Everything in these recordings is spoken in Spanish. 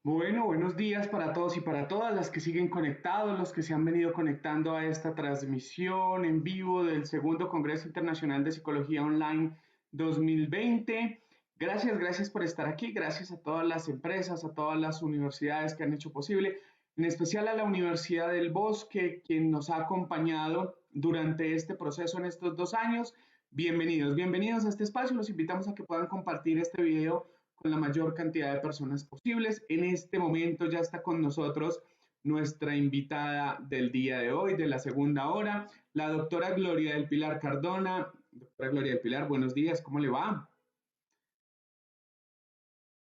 Bueno, buenos días para todos y para todas las que siguen conectados, los que se han venido conectando a esta transmisión en vivo del segundo Congreso Internacional de Psicología Online 2020. Gracias por estar aquí, gracias a todas las empresas, a todas las universidades que han hecho posible, en especial a la Universidad del Bosque, quien nos ha acompañado durante este proceso en estos 2 años. Bienvenidos a este espacio, los invitamos a que puedan compartir este video con la mayor cantidad de personas posibles. En este momento ya está con nosotros nuestra invitada del día de hoy, de la segunda hora, la doctora Gloria del Pilar Cardona. Doctora Gloria del Pilar, buenos días, ¿cómo le va?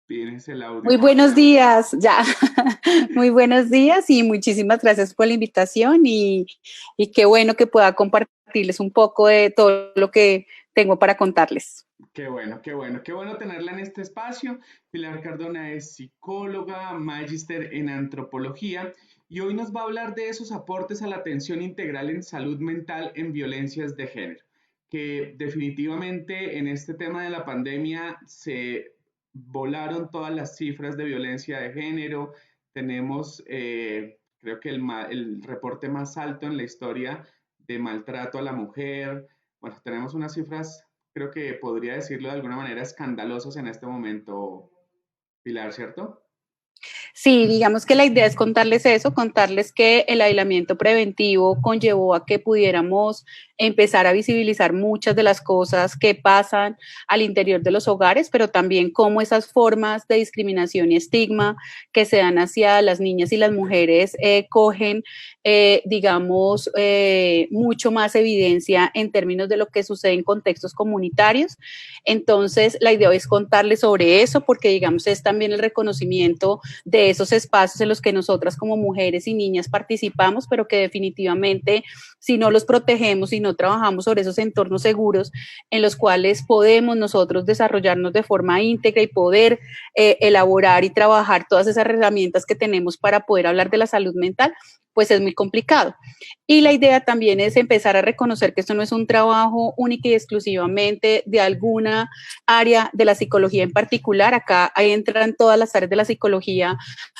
Tienes el audio. Muy buenos días, ya. Muy buenos días y muchísimas gracias por la invitación y qué bueno que pueda compartirles un poco de todo lo que tengo para contarles. Qué bueno tenerla en este espacio. Pilar Cardona es psicóloga, magíster en antropología y hoy nos va a hablar de esos aportes a la atención integral en salud mental en violencias de género, que definitivamente en este tema de la pandemia se volaron todas las cifras de violencia de género. Tenemos, creo que el reporte más alto en la historia de maltrato a la mujer. Bueno, tenemos unas cifras, creo que podría decirlo de alguna manera, escandalosas en este momento, Pilar, ¿cierto? Sí, digamos que la idea es contarles eso, contarles que el aislamiento preventivo conllevó a que pudiéramos empezar a visibilizar muchas de las cosas que pasan al interior de los hogares, pero también cómo esas formas de discriminación y estigma que se dan hacia las niñas y las mujeres cogen, digamos, mucho más evidencia en términos de lo que sucede en contextos comunitarios. Entonces, la idea es contarles sobre eso, porque, digamos, es también el reconocimiento de esos espacios en los que nosotras como mujeres y niñas participamos, pero que definitivamente, si no los protegemos, si no trabajamos sobre esos entornos seguros en los cuales podemos nosotros desarrollarnos de forma íntegra y poder elaborar y trabajar todas esas herramientas que tenemos para poder hablar de la salud mental, pues es muy complicado. Y la idea también es empezar a reconocer que esto no es un trabajo único y exclusivamente de alguna área de la psicología en particular. Acá ahí entran todas las áreas de la psicología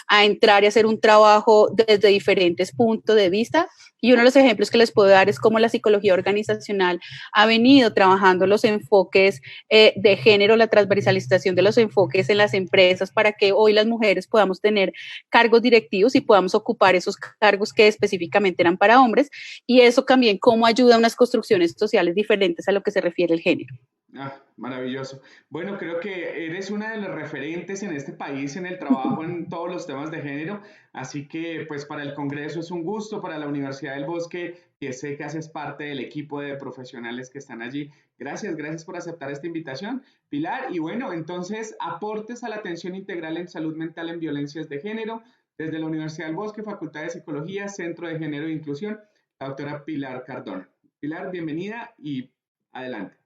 a entrar y hacer un trabajo desde diferentes puntos de vista. Y uno de los ejemplos que les puedo dar es cómo la psicología organizacional ha venido trabajando los enfoques de género, la transversalización de los enfoques en las empresas para que hoy las mujeres podamos tener cargos directivos y podamos ocupar esos cargos que específicamente eran para hombres. Y eso también cómo ayuda a unas construcciones sociales diferentes a lo que se refiere al género. Ah, maravilloso. Bueno, creo que eres una de las referentes en este país en el trabajo en todos los temas de género, así que pues para el Congreso es un gusto, para la Universidad del Bosque, que sé que haces parte del equipo de profesionales que están allí. Gracias, gracias por aceptar esta invitación, Pilar. Y bueno, entonces, aportes a la atención integral en salud mental en violencias de género, desde la Universidad del Bosque, Facultad de Psicología, Centro de Género e Inclusión, la doctora Pilar Cardona. Pilar, bienvenida y adelante.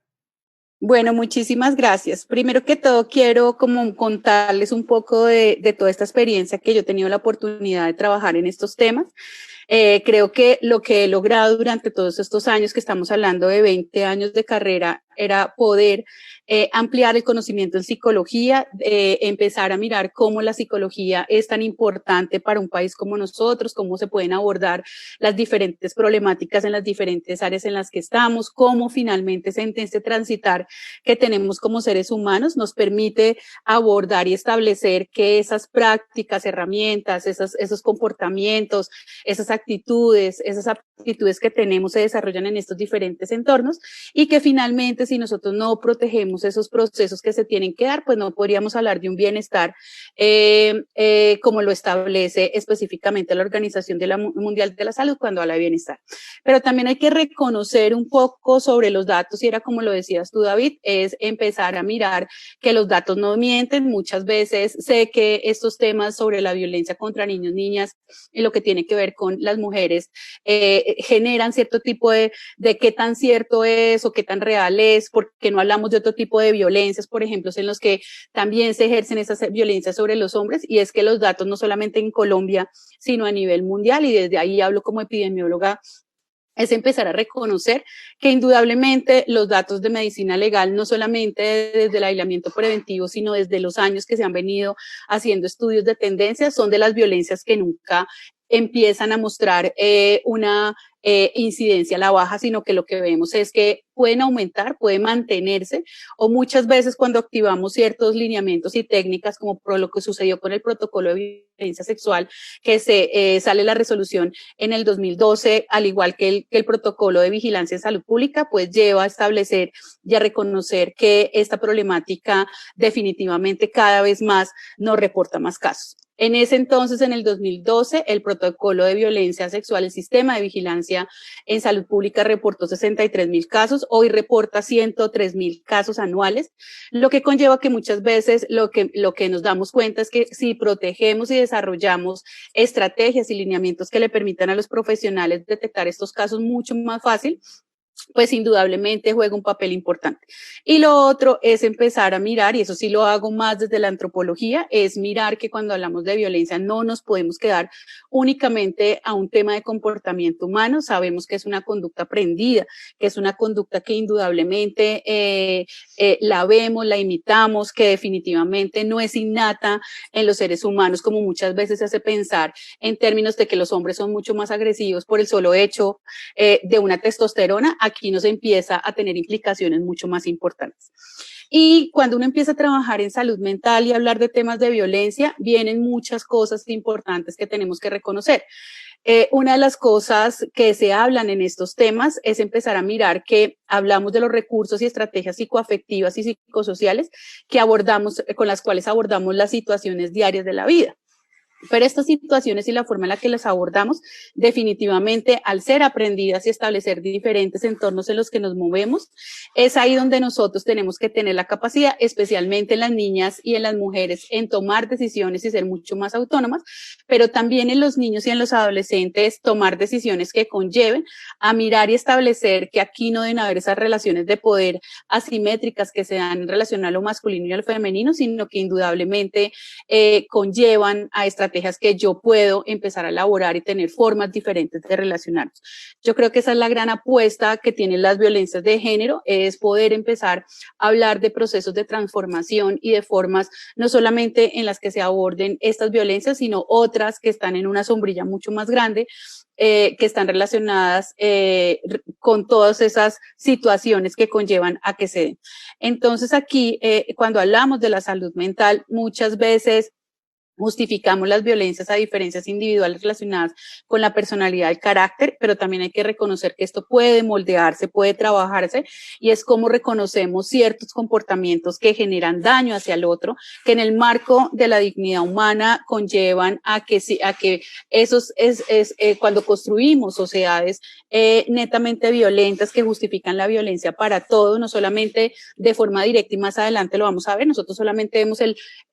Bueno, muchísimas gracias. Primero que todo, quiero como contarles un poco de toda esta experiencia que yo he tenido la oportunidad de trabajar en estos temas. Creo que lo que he logrado durante todos estos años, que estamos hablando de 20 años de carrera, era poder ampliar el conocimiento en psicología, empezar a mirar cómo la psicología es tan importante para un país como nosotros, cómo se pueden abordar las diferentes problemáticas en las diferentes áreas en las que estamos, cómo finalmente ese transitar que tenemos como seres humanos nos permite abordar y establecer que esas prácticas, herramientas, esos comportamientos, esas actitudes que tenemos se desarrollan en estos diferentes entornos y que finalmente si nosotros no protegemos esos procesos que se tienen que dar, pues no podríamos hablar de un bienestar como lo establece específicamente la Organización Mundial de la Salud cuando habla de bienestar. Pero también hay que reconocer un poco sobre los datos, y era como lo decías tú, David, es empezar a mirar que los datos no mienten. Muchas veces sé que estos temas sobre la violencia contra niños, niñas, y lo que tiene que ver con las mujeres, generan cierto tipo de qué tan cierto es o qué tan real es, porque no hablamos de otro tipo de violencias, por ejemplo, en los que también se ejercen esas violencias sobre los hombres, y es que los datos no solamente en Colombia, sino a nivel mundial, y desde ahí hablo como epidemióloga, es empezar a reconocer que indudablemente los datos de medicina legal, no solamente desde el aislamiento preventivo, sino desde los años que se han venido haciendo estudios de tendencias, son de las violencias que nunca empiezan a mostrar una incidencia a la baja, sino que lo que vemos es que pueden aumentar, pueden mantenerse, o muchas veces cuando activamos ciertos lineamientos y técnicas, como por lo que sucedió con el protocolo de violencia sexual, que sale la resolución en el 2012, al igual que el protocolo de vigilancia en salud pública, pues lleva a establecer y a reconocer que esta problemática definitivamente cada vez más nos reporta más casos. En ese entonces, en el 2012, el protocolo de violencia sexual, el sistema de vigilancia en salud pública reportó 63,000 casos, hoy reporta 103,000 casos anuales, lo que conlleva que muchas veces lo que nos damos cuenta es que si protegemos y desarrollamos estrategias y lineamientos que le permitan a los profesionales detectar estos casos mucho más fácil, pues indudablemente juega un papel importante. Y lo otro es empezar a mirar, y eso sí lo hago más desde la antropología, es mirar que cuando hablamos de violencia no nos podemos quedar únicamente a un tema de comportamiento humano. Sabemos que es una conducta aprendida, que es una conducta que indudablemente la vemos, la imitamos, que definitivamente no es innata en los seres humanos, como muchas veces se hace pensar en términos de que los hombres son mucho más agresivos por el solo hecho de una testosterona. Aquí nos empieza a tener implicaciones mucho más importantes. Y cuando uno empieza a trabajar en salud mental y hablar de temas de violencia, vienen muchas cosas importantes que tenemos que reconocer. una de las cosas que se hablan en estos temas es empezar a mirar que hablamos de los recursos y estrategias psicoafectivas y psicosociales que abordamos, con las cuales abordamos las situaciones diarias de la vida. Pero estas situaciones y la forma en la que las abordamos, definitivamente, al ser aprendidas y establecer diferentes entornos en los que nos movemos, es ahí donde nosotros tenemos que tener la capacidad, especialmente en las niñas y en las mujeres, en tomar decisiones y ser mucho más autónomas, pero también en los niños y en los adolescentes, tomar decisiones que conlleven a mirar y establecer que aquí no deben haber esas relaciones de poder asimétricas que se dan en relación a lo masculino y a lo femenino, sino que indudablemente conllevan a estrategias que yo puedo empezar a elaborar y tener formas diferentes de relacionarnos. Yo creo que esa es la gran apuesta que tienen las violencias de género, es poder empezar a hablar de procesos de transformación y de formas no solamente en las que se aborden estas violencias, sino otras que están en una sombrilla mucho más grande, que están relacionadas con todas esas situaciones que conllevan a que se den. Entonces aquí, cuando hablamos de la salud mental, muchas veces justificamos las violencias a diferencias individuales relacionadas con la personalidad, el carácter, pero también hay que reconocer que esto puede moldearse, puede trabajarse, y es como reconocemos ciertos comportamientos que generan daño hacia el otro, que en el marco de la dignidad humana conllevan a que esos cuando construimos sociedades netamente violentas que justifican la violencia para todo, no solamente de forma directa, y más adelante lo vamos a ver, nosotros solamente vemos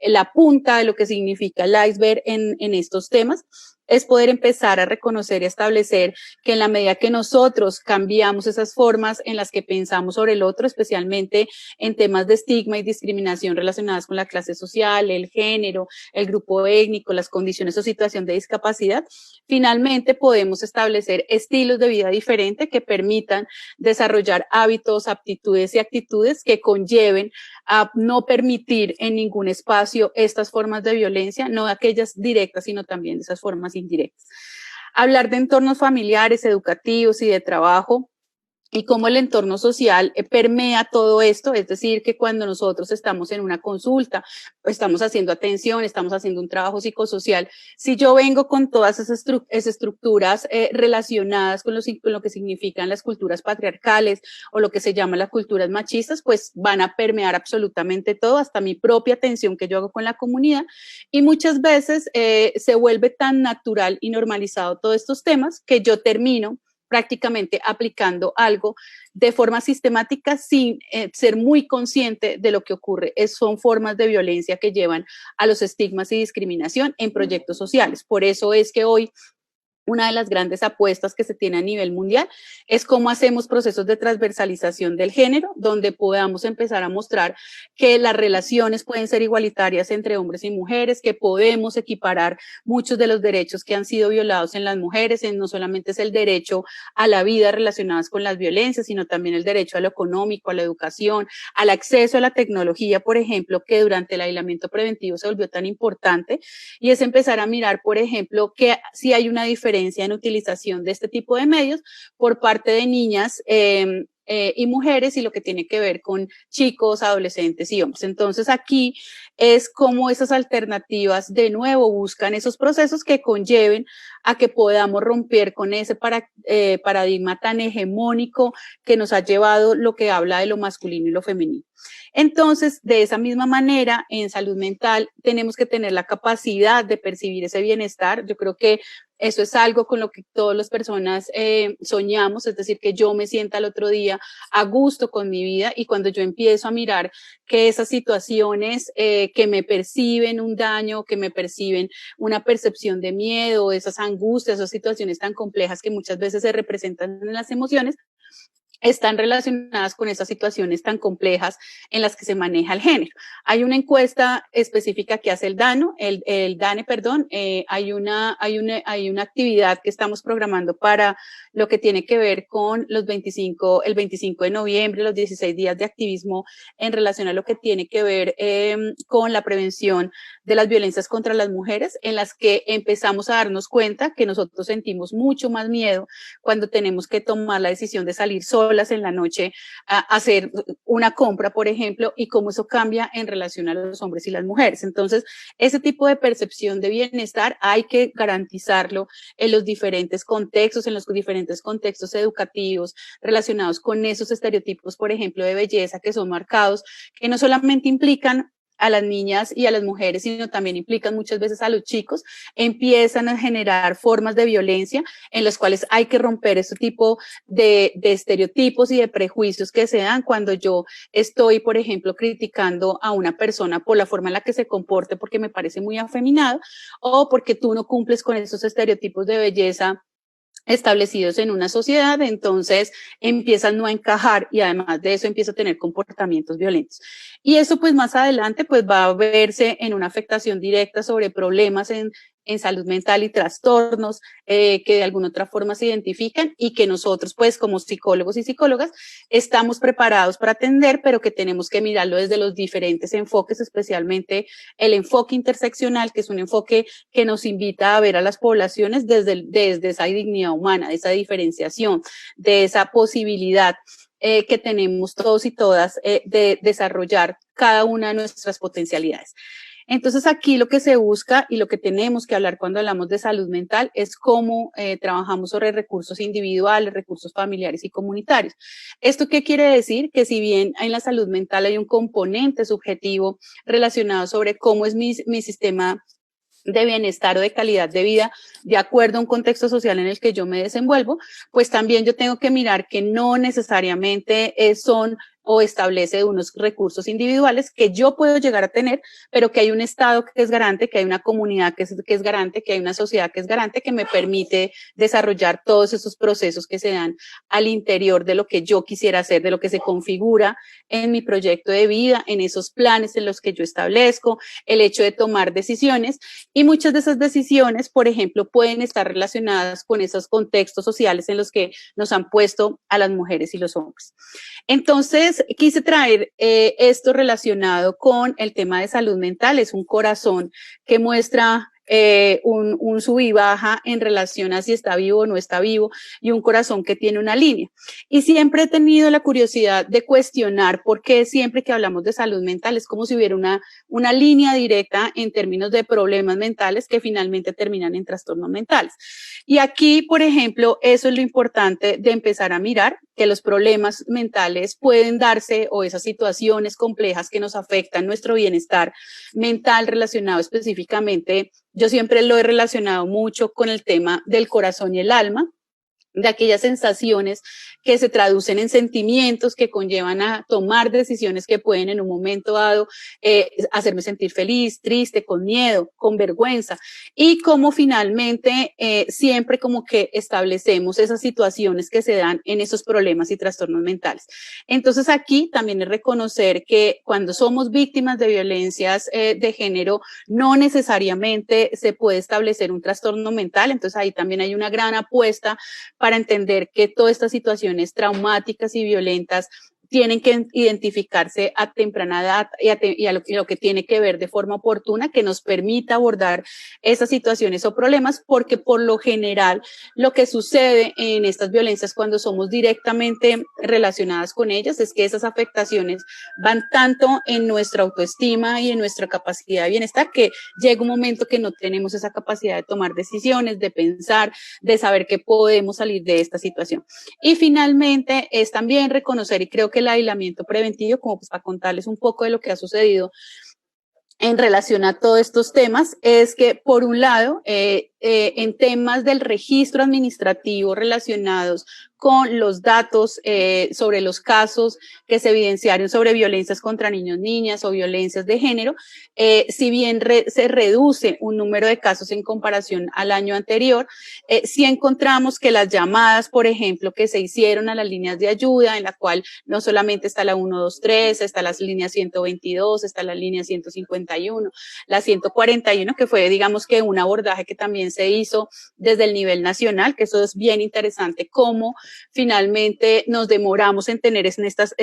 la punta de lo que significa el iceberg en estos temas, es poder empezar a reconocer y establecer que en la medida que nosotros cambiamos esas formas en las que pensamos sobre el otro, especialmente en temas de estigma y discriminación relacionadas con la clase social, el género, el grupo étnico, las condiciones o situación de discapacidad, finalmente podemos establecer estilos de vida diferentes que permitan desarrollar hábitos, aptitudes y actitudes que conlleven a no permitir en ningún espacio estas formas de violencia, no aquellas directas, sino también de esas formas indirectas. Hablar de entornos familiares, educativos y de trabajo, y cómo el entorno social permea todo esto, es decir, que cuando nosotros estamos en una consulta, estamos haciendo atención, estamos haciendo un trabajo psicosocial, si yo vengo con todas esas estructuras relacionadas con lo que significan las culturas patriarcales o lo que se llama las culturas machistas, pues van a permear absolutamente todo, hasta mi propia atención que yo hago con la comunidad, y muchas veces se vuelve tan natural y normalizado todos estos temas que yo termino prácticamente aplicando algo de forma sistemática sin ser muy consciente de lo que ocurre. Son formas de violencia que llevan a los estigmas y discriminación en proyectos sociales. Por eso es que hoy una de las grandes apuestas que se tiene a nivel mundial es cómo hacemos procesos de transversalización del género, donde podamos empezar a mostrar que las relaciones pueden ser igualitarias entre hombres y mujeres, que podemos equiparar muchos de los derechos que han sido violados en las mujeres, no solamente es el derecho a la vida relacionadas con las violencias, sino también el derecho a lo económico, a la educación, al acceso a la tecnología, por ejemplo, que durante el aislamiento preventivo se volvió tan importante, y es empezar a mirar, por ejemplo, que si hay una diferencia en utilización de este tipo de medios por parte de niñas y mujeres, y lo que tiene que ver con chicos, adolescentes y hombres. Entonces aquí es como esas alternativas de nuevo buscan esos procesos que conlleven a que podamos romper con ese paradigma tan hegemónico que nos ha llevado lo que habla de lo masculino y lo femenino. Entonces, de esa misma manera, en salud mental tenemos que tener la capacidad de percibir ese bienestar. Yo creo que eso es algo con lo que todas las personas soñamos, es decir, que yo me sienta el otro día a gusto con mi vida, y cuando yo empiezo a mirar que esas situaciones que me perciben un daño, que me perciben una percepción de miedo, esas angustias, esas situaciones tan complejas que muchas veces se representan en las emociones, están relacionadas con esas situaciones tan complejas en las que se maneja el género. Hay una encuesta específica que hace el DANE, perdón, hay una actividad que estamos programando para lo que tiene que ver con el 25 de noviembre, los 16 días de activismo en relación a lo que tiene que ver con la prevención de las violencias contra las mujeres, en las que empezamos a darnos cuenta que nosotros sentimos mucho más miedo cuando tenemos que tomar la decisión de salir solas solas en la noche a hacer una compra, por ejemplo, y cómo eso cambia en relación a los hombres y las mujeres. Entonces, ese tipo de percepción de bienestar hay que garantizarlo en los diferentes contextos, en los diferentes contextos educativos relacionados con esos estereotipos, por ejemplo, de belleza que son marcados, que no solamente implican a las niñas y a las mujeres, sino también implican muchas veces a los chicos, empiezan a generar formas de violencia en las cuales hay que romper este tipo de estereotipos y de prejuicios que se dan cuando yo estoy, por ejemplo, criticando a una persona por la forma en la que se comporte porque me parece muy afeminado o porque tú no cumples con esos estereotipos de belleza establecidos en una sociedad, entonces empiezan no a encajar y además de eso empieza a tener comportamientos violentos. Y eso pues más adelante pues va a verse en una afectación directa sobre problemas en salud mental y trastornos que de alguna otra forma se identifican y que nosotros pues como psicólogos y psicólogas estamos preparados para atender, pero que tenemos que mirarlo desde los diferentes enfoques, especialmente el enfoque interseccional, que es un enfoque que nos invita a ver a las poblaciones desde esa dignidad humana, de esa diferenciación, de esa posibilidad que tenemos todos y todas de desarrollar cada una de nuestras potencialidades. Entonces aquí lo que se busca y lo que tenemos que hablar cuando hablamos de salud mental es cómo trabajamos sobre recursos individuales, recursos familiares y comunitarios. ¿Esto qué quiere decir? Que si bien en la salud mental hay un componente subjetivo relacionado sobre cómo es mi sistema de bienestar o de calidad de vida de acuerdo a un contexto social en el que yo me desenvuelvo, pues también yo tengo que mirar que no necesariamente son o establece unos recursos individuales que yo puedo llegar a tener, pero que hay un Estado que es garante, que hay una comunidad que es garante, que hay una sociedad que es garante, que me permite desarrollar todos esos procesos que se dan al interior de lo que yo quisiera hacer, de lo que se configura en mi proyecto de vida, en esos planes en los que yo establezco, el hecho de tomar decisiones. Y muchas de esas decisiones, por ejemplo, pueden estar relacionadas con esos contextos sociales en los que nos han puesto a las mujeres y los hombres. Entonces, quise traer esto relacionado con el tema de salud mental. Es un corazón que muestra un sub y baja en relación a si está vivo o no está vivo y un corazón que tiene una línea. Y siempre he tenido la curiosidad de cuestionar por qué siempre que hablamos de salud mental es como si hubiera una línea directa en términos de problemas mentales que finalmente terminan en trastornos mentales. Y aquí, por ejemplo, eso es lo importante de empezar a mirar, que los problemas mentales pueden darse o esas situaciones complejas que nos afectan nuestro bienestar mental relacionado específicamente. Yo siempre lo he relacionado mucho con el tema del corazón y el alma, de aquellas sensaciones que se traducen en sentimientos que conllevan a tomar decisiones que pueden en un momento dado hacerme sentir feliz, triste, con miedo, con vergüenza y cómo finalmente siempre como que establecemos esas situaciones que se dan en esos problemas y trastornos mentales. Entonces aquí también es reconocer que cuando somos víctimas de violencias de género no necesariamente se puede establecer un trastorno mental, entonces ahí también hay una gran apuesta para entender que todas estas situaciones traumáticas y violentas tienen que identificarse a temprana edad y a lo que tiene que ver de forma oportuna, que nos permita abordar esas situaciones o problemas, porque por lo general lo que sucede en estas violencias cuando somos directamente relacionadas con ellas es que esas afectaciones van tanto en nuestra autoestima y en nuestra capacidad de bienestar que llega un momento que no tenemos esa capacidad de tomar decisiones, de pensar, de saber que podemos salir de esta situación. Y finalmente es también reconocer, y creo que el aislamiento preventivo, como pues para contarles un poco de lo que ha sucedido en relación a todos estos temas, es que por un lado, en temas del registro administrativo relacionados con los datos sobre los casos que se evidenciaron sobre violencias contra niños, niñas o violencias de género, si bien se reduce un número de casos en comparación al año anterior, sí encontramos que las llamadas, por ejemplo, que se hicieron a las líneas de ayuda, en la cual no solamente está la 123, está las líneas 122, está la línea 151, la 141, que fue, digamos que un abordaje que también se hizo desde el nivel nacional, que eso es bien interesante, cómo finalmente nos demoramos en tener en estas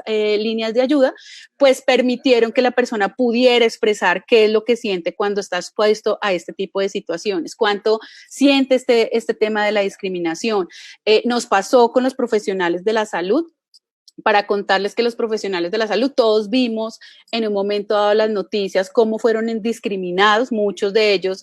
líneas de ayuda, pues permitieron que la persona pudiera expresar qué es lo que siente cuando está expuesto a este tipo de situaciones, cuánto siente este tema de la discriminación. Nos pasó con los profesionales de la salud, para contarles que los profesionales de la salud, todos vimos en un momento dado las noticias cómo fueron discriminados, muchos de ellos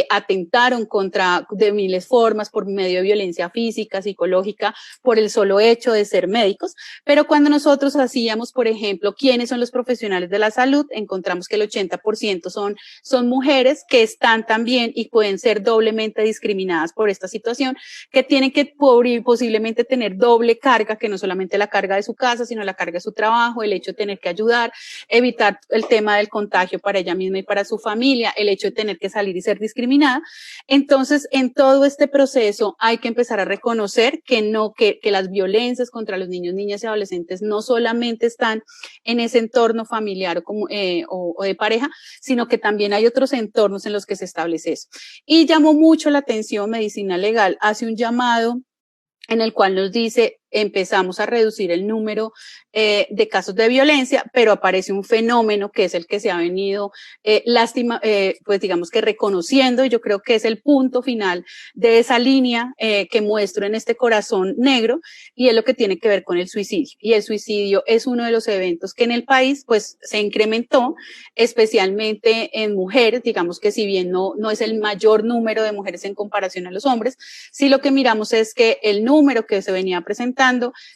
atentaron contra de miles formas por medio de violencia física, psicológica, por el solo hecho de ser médicos, pero cuando nosotros hacíamos, por ejemplo, quiénes son los profesionales de la salud, encontramos que el 80% son mujeres que están también y pueden ser doblemente discriminadas por esta situación, que tienen que posiblemente tener doble carga, que no solamente la carga de su casa, sino la carga de su trabajo, el hecho de tener que ayudar, evitar el tema del contagio para ella misma y para su familia, el hecho de tener que salir y ser discriminada. Entonces, en todo este proceso hay que empezar a reconocer que las violencias contra los niños, niñas y adolescentes no solamente están en ese entorno familiar o de pareja, sino que también hay otros entornos en los que se establece eso. Y llamó mucho la atención, Medicina Legal hace un llamado en el cual nos dice, empezamos a reducir el número de casos de violencia, pero aparece un fenómeno que es el que se ha venido pues digamos que reconociendo, y yo creo que es el punto final de esa línea que muestro en este corazón negro, y es lo que tiene que ver con el suicidio. Y el suicidio es uno de los eventos que en el país pues se incrementó, especialmente en mujeres, digamos que si bien no es el mayor número de mujeres en comparación a los hombres, sí lo que miramos es que el número que se venía presentando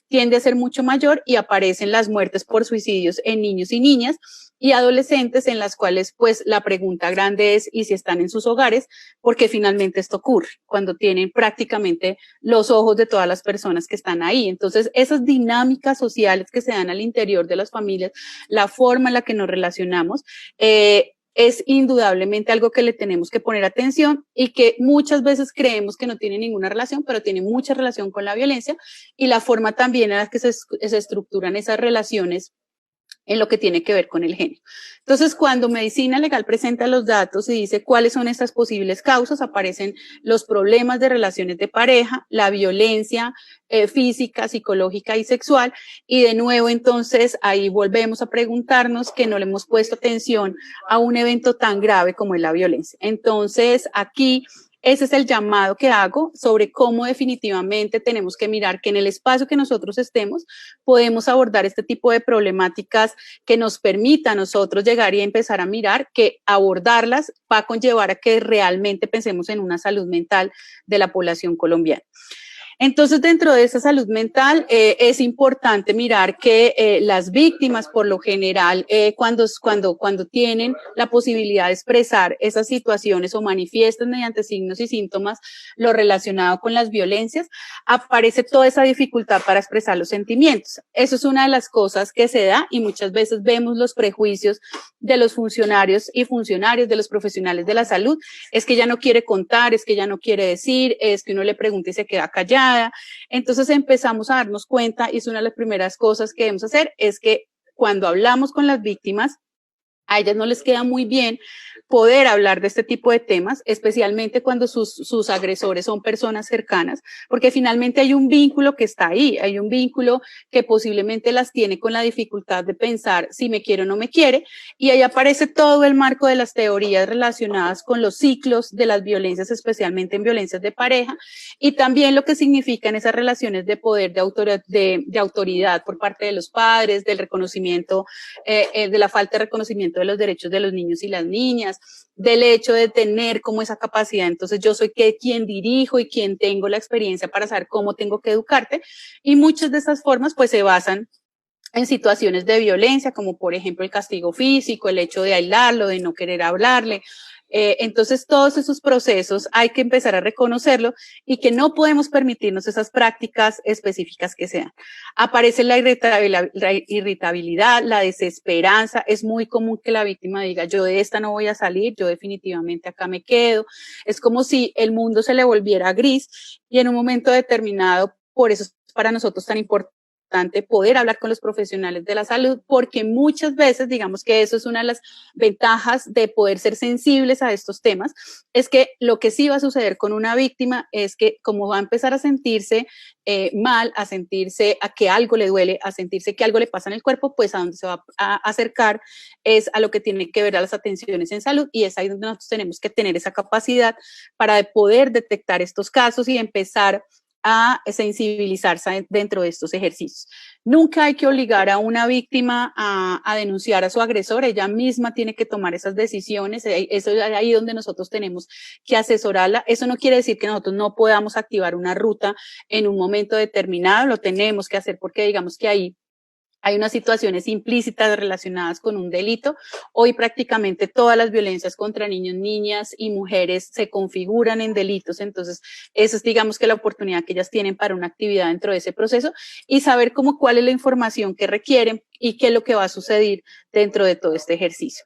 tiende a ser mucho mayor y aparecen las muertes por suicidios en niños y niñas y adolescentes, en las cuales pues la pregunta grande es ¿y si están en sus hogares? Porque finalmente esto ocurre cuando tienen prácticamente los ojos de todas las personas que están ahí. Entonces esas dinámicas sociales que se dan al interior de las familias, la forma en la que nos relacionamos, es indudablemente algo que le tenemos que poner atención y que muchas veces creemos que no tiene ninguna relación, pero tiene mucha relación con la violencia y la forma también en la que se estructuran esas relaciones en lo que tiene que ver con el género. Entonces, cuando Medicina Legal presenta los datos y dice cuáles son estas posibles causas, aparecen los problemas de relaciones de pareja, la violencia física, psicológica y sexual, y de nuevo entonces ahí volvemos a preguntarnos que no le hemos puesto atención a un evento tan grave como es la violencia. Entonces, aquí ese es el llamado que hago sobre cómo definitivamente tenemos que mirar que en el espacio que nosotros estemos podemos abordar este tipo de problemáticas que nos permita a nosotros llegar y empezar a mirar que abordarlas va a conllevar a que realmente pensemos en una salud mental de la población colombiana. Entonces, dentro de esa salud mental es importante mirar que las víctimas, por lo general, cuando tienen la posibilidad de expresar esas situaciones o manifiestan mediante signos y síntomas lo relacionado con las violencias, aparece toda esa dificultad para expresar los sentimientos. Eso es una de las cosas que se da y muchas veces vemos los prejuicios de los funcionarios de los profesionales de la salud. Es que ella no quiere contar, es que ella no quiere decir, es que uno le pregunta y se queda callada. Entonces empezamos a darnos cuenta, y es una de las primeras cosas que debemos hacer, es que cuando hablamos con las víctimas, a ellas no les queda muy bien poder hablar de este tipo de temas, especialmente cuando sus agresores son personas cercanas, porque finalmente hay un vínculo que está ahí, hay un vínculo que posiblemente las tiene con la dificultad de pensar si me quiere o no me quiere, y ahí aparece todo el marco de las teorías relacionadas con los ciclos de las violencias, especialmente en violencias de pareja, y también lo que significan esas relaciones de poder, de autoridad por parte de los padres, del reconocimiento, de la falta de reconocimiento de los derechos de los niños y las niñas, del hecho de tener como esa capacidad. Entonces yo soy quien dirijo y quien tengo la experiencia para saber cómo tengo que educarte, y muchas de esas formas pues se basan en situaciones de violencia, como por ejemplo el castigo físico, el hecho de aislarlo, de no querer hablarle. Entonces todos esos procesos hay que empezar a reconocerlo y que no podemos permitirnos esas prácticas específicas que sean. Aparece la irritabilidad, la desesperanza. Es muy común que la víctima diga, yo de esta no voy a salir, yo definitivamente acá me quedo. Es como si el mundo se le volviera gris, y en un momento determinado, por eso es para nosotros tan importante importante poder hablar con los profesionales de la salud, porque muchas veces, digamos que eso es una de las ventajas de poder ser sensibles a estos temas, es que lo que sí va a suceder con una víctima es que como va a empezar a sentirse mal, a sentirse a que algo le duele, a sentirse que algo le pasa en el cuerpo, pues a donde se va a acercar es a lo que tiene que ver a las atenciones en salud, y es ahí donde nosotros tenemos que tener esa capacidad para poder detectar estos casos y empezar a sensibilizarse dentro de estos ejercicios. Nunca hay que obligar a una víctima a denunciar a su agresor, ella misma tiene que tomar esas decisiones, eso es ahí donde nosotros tenemos que asesorarla. Eso no quiere decir que nosotros no podamos activar una ruta en un momento determinado, lo tenemos que hacer porque digamos que ahí hay unas situaciones implícitas relacionadas con un delito. Hoy prácticamente todas las violencias contra niños, niñas y mujeres se configuran en delitos. Entonces, esa es, digamos, que la oportunidad que ellas tienen para una actividad dentro de ese proceso y saber cómo cuál es la información que requieren y qué es lo que va a suceder dentro de todo este ejercicio.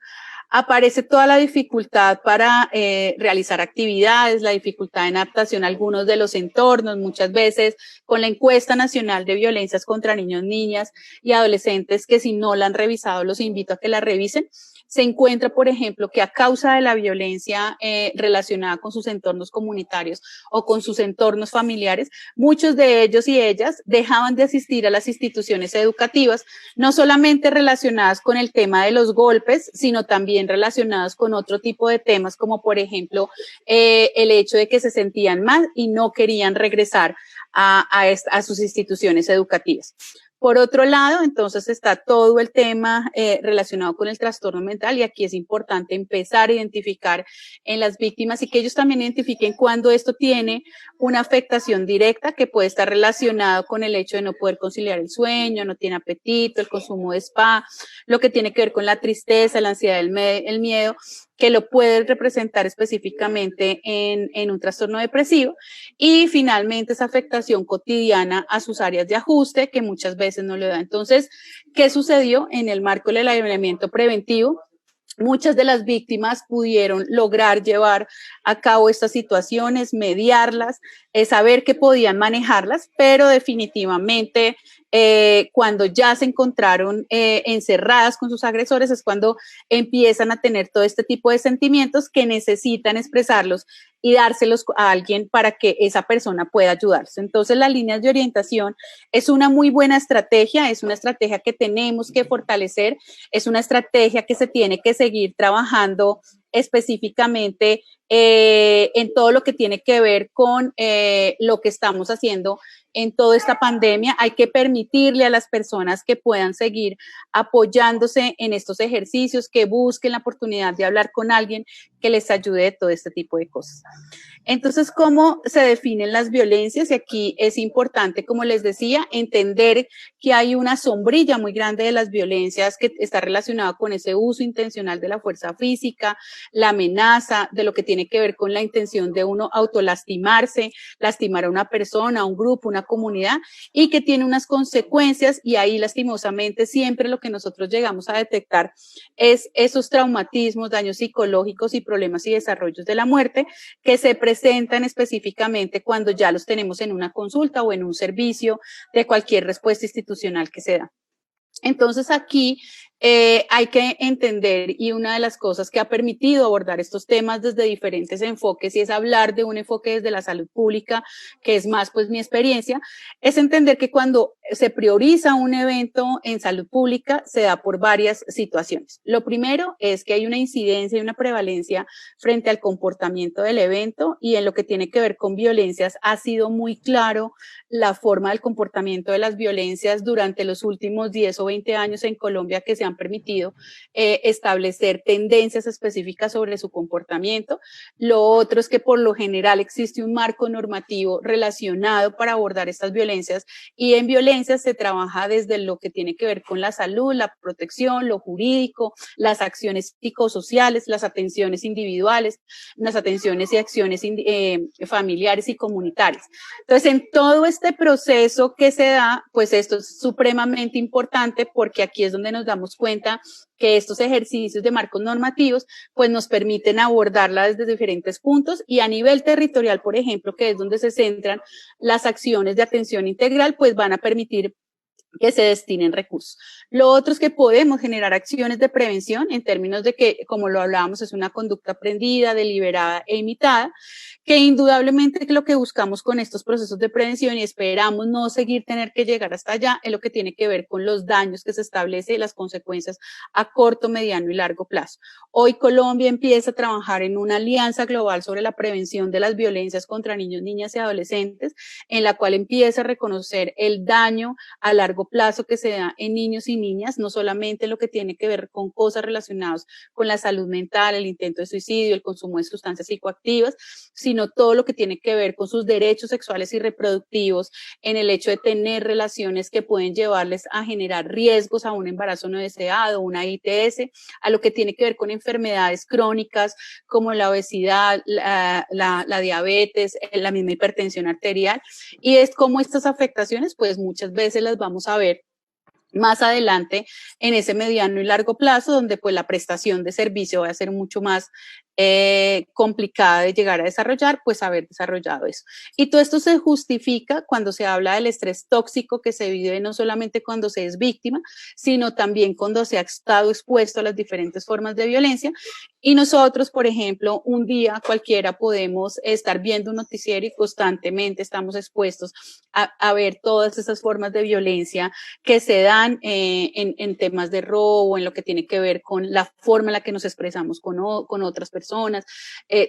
Aparece toda la dificultad para realizar actividades, la dificultad en adaptación a algunos de los entornos, muchas veces con la encuesta nacional de violencias contra niños, niñas y adolescentes, que si no la han revisado, los invito a que la revisen. Se encuentra, por ejemplo, que a causa de la violencia relacionada con sus entornos comunitarios o con sus entornos familiares, muchos de ellos y ellas dejaban de asistir a las instituciones educativas, no solamente relacionadas con el tema de los golpes, sino también relacionadas con otro tipo de temas, como por ejemplo el hecho de que se sentían mal y no querían regresar a sus instituciones educativas. Por otro lado, entonces está todo el tema relacionado con el trastorno mental, y aquí es importante empezar a identificar en las víctimas y que ellos también identifiquen cuando esto tiene una afectación directa que puede estar relacionado con el hecho de no poder conciliar el sueño, no tiene apetito, el consumo de spa, lo que tiene que ver con la tristeza, la ansiedad, el miedo, que lo puede representar específicamente en un trastorno depresivo, y finalmente esa afectación cotidiana a sus áreas de ajuste que muchas veces no le da. Entonces, ¿qué sucedió en el marco del aislamiento preventivo? Muchas de las víctimas pudieron lograr llevar a cabo estas situaciones, mediarlas, saber que podían manejarlas, pero definitivamente cuando ya se encontraron encerradas con sus agresores es cuando empiezan a tener todo este tipo de sentimientos que necesitan expresarlos y dárselos a alguien para que esa persona pueda ayudarse. Entonces, las líneas de orientación es una muy buena estrategia, es una estrategia que tenemos que fortalecer, es una estrategia que se tiene que seguir trabajando específicamente en todo lo que tiene que ver con lo que estamos haciendo en toda esta pandemia. Hay que permitirle a las personas que puedan seguir apoyándose en estos ejercicios, que busquen la oportunidad de hablar con alguien que les ayude de todo este tipo de cosas. Entonces, ¿cómo se definen las violencias? Y aquí es importante, como les decía, entender que hay una sombrilla muy grande de las violencias que está relacionada con ese uso intencional de la fuerza física, la amenaza, de lo que tiene que ver con la intención de uno autolastimarse, lastimar a una persona, a un grupo, una comunidad, y que tiene unas consecuencias, y ahí lastimosamente siempre lo que nosotros llegamos a detectar es esos traumatismos, daños psicológicos y problemas y desarrollos de la muerte que se presentan específicamente cuando ya los tenemos en una consulta o en un servicio de cualquier respuesta institucional que se da. Entonces aquí hay que entender, y una de las cosas que ha permitido abordar estos temas desde diferentes enfoques, y es hablar de un enfoque desde la salud pública, que es más pues mi experiencia, es entender que cuando se prioriza un evento en salud pública se da por varias situaciones. Lo primero es que hay una incidencia y una prevalencia frente al comportamiento del evento, y en lo que tiene que ver con violencias ha sido muy claro la forma del comportamiento de las violencias durante los últimos 10 o 20 años en Colombia, que se han permitido establecer tendencias específicas sobre su comportamiento. Lo otro es que por lo general existe un marco normativo relacionado para abordar estas violencias, y en violencias se trabaja desde lo que tiene que ver con la salud, la protección, lo jurídico, las acciones psicosociales, las atenciones individuales, las atenciones y acciones familiares y comunitarias. Entonces, en todo este proceso que se da, pues esto es supremamente importante, porque aquí es donde nos damos cuenta que estos ejercicios de marcos normativos pues nos permiten abordarla desde diferentes puntos, y a nivel territorial, por ejemplo, que es donde se centran las acciones de atención integral, pues van a permitir que se destinen recursos. Lo otro es que podemos generar acciones de prevención en términos de que, como lo hablábamos, es una conducta aprendida, deliberada e imitada, que indudablemente lo que buscamos con estos procesos de prevención y esperamos no seguir tener que llegar hasta allá es lo que tiene que ver con los daños que se establece y las consecuencias a corto, mediano y largo plazo. Hoy Colombia empieza a trabajar en una alianza global sobre la prevención de las violencias contra niños, niñas y adolescentes, en la cual empieza a reconocer el daño a largo plazo que se da en niños y niñas, no solamente lo que tiene que ver con cosas relacionadas con la salud mental, el intento de suicidio, el consumo de sustancias psicoactivas, sino todo lo que tiene que ver con sus derechos sexuales y reproductivos, en el hecho de tener relaciones que pueden llevarles a generar riesgos a un embarazo no deseado, una ITS, a lo que tiene que ver con enfermedades crónicas como la obesidad, la diabetes, la misma hipertensión arterial, y es como estas afectaciones, pues muchas veces las vamos a ver más adelante en ese mediano y largo plazo, donde pues la prestación de servicio va a ser mucho más complicada de llegar a desarrollar, pues haber desarrollado eso. Y todo esto se justifica cuando se habla del estrés tóxico que se vive no solamente cuando se es víctima, sino también cuando se ha estado expuesto a las diferentes formas de violencia. Y nosotros, por ejemplo, un día cualquiera podemos estar viendo un noticiero y constantemente estamos expuestos a ver todas esas formas de violencia que se dan en temas de robo, en lo que tiene que ver con la forma en la que nos expresamos con otras personas,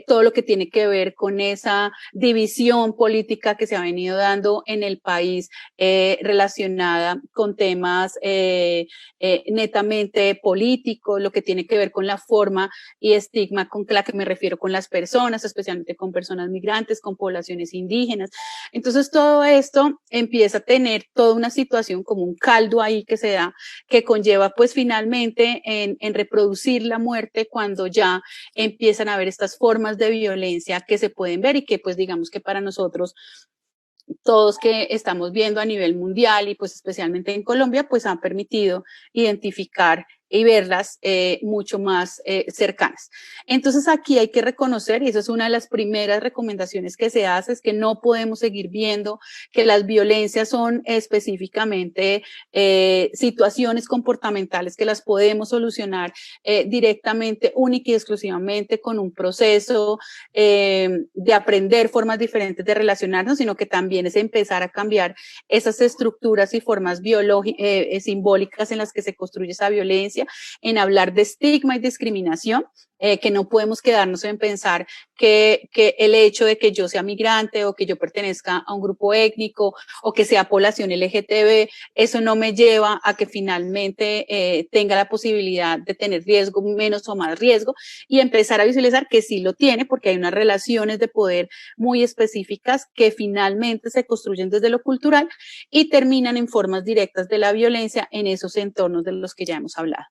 todo lo que tiene que ver con esa división política que se ha venido dando en el país relacionada con temas netamente políticos, lo que tiene que ver con la forma y estigma con la que me refiero con las personas, especialmente con personas migrantes, con poblaciones indígenas. Entonces todo esto empieza a tener toda una situación como un caldo ahí que se da, que conlleva pues finalmente en reproducir la muerte cuando ya empiezan a haber estas formas de violencia que se pueden ver y que pues digamos que para nosotros todos que estamos viendo a nivel mundial y pues especialmente en Colombia, pues han permitido identificar y verlas mucho más cercanas. Entonces aquí hay que reconocer, y esa es una de las primeras recomendaciones que se hace, es que no podemos seguir viendo que las violencias son específicamente situaciones comportamentales que las podemos solucionar directamente, única y exclusivamente con un proceso de aprender formas diferentes de relacionarnos, sino que también es empezar a cambiar esas estructuras y formas simbólicas en las que se construye esa violencia, en hablar de estigma y discriminación, que no podemos quedarnos en pensar que el hecho de que yo sea migrante o que yo pertenezca a un grupo étnico o que sea población LGTB, eso no me lleva a que finalmente tenga la posibilidad de tener riesgo, menos o más riesgo, y empezar a visualizar que sí lo tiene, porque hay unas relaciones de poder muy específicas que finalmente se construyen desde lo cultural y terminan en formas directas de la violencia en esos entornos de los que ya hemos hablado.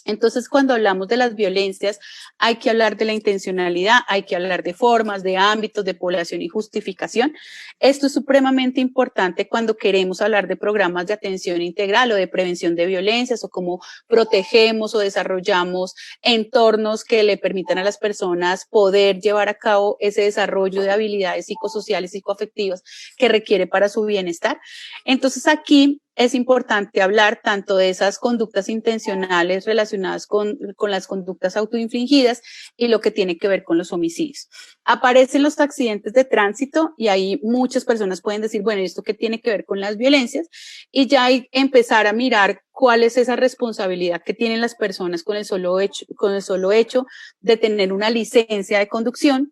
Entonces, cuando hablamos de las violencias, hay que hablar de la intencionalidad, hay que hablar de formas, de ámbitos, de población y justificación. Esto es supremamente importante cuando queremos hablar de programas de atención integral o de prevención de violencias o cómo protegemos o desarrollamos entornos que le permitan a las personas poder llevar a cabo ese desarrollo de habilidades psicosociales, psicoafectivas que requiere para su bienestar. Entonces, aquí es importante hablar tanto de esas conductas intencionales relacionadas con las conductas autoinfligidas y lo que tiene que ver con los homicidios. Aparecen los accidentes de tránsito y ahí muchas personas pueden decir, bueno, ¿esto qué tiene que ver con las violencias? Y ya hay empezar a mirar cuál es esa responsabilidad que tienen las personas con el solo hecho de tener una licencia de conducción.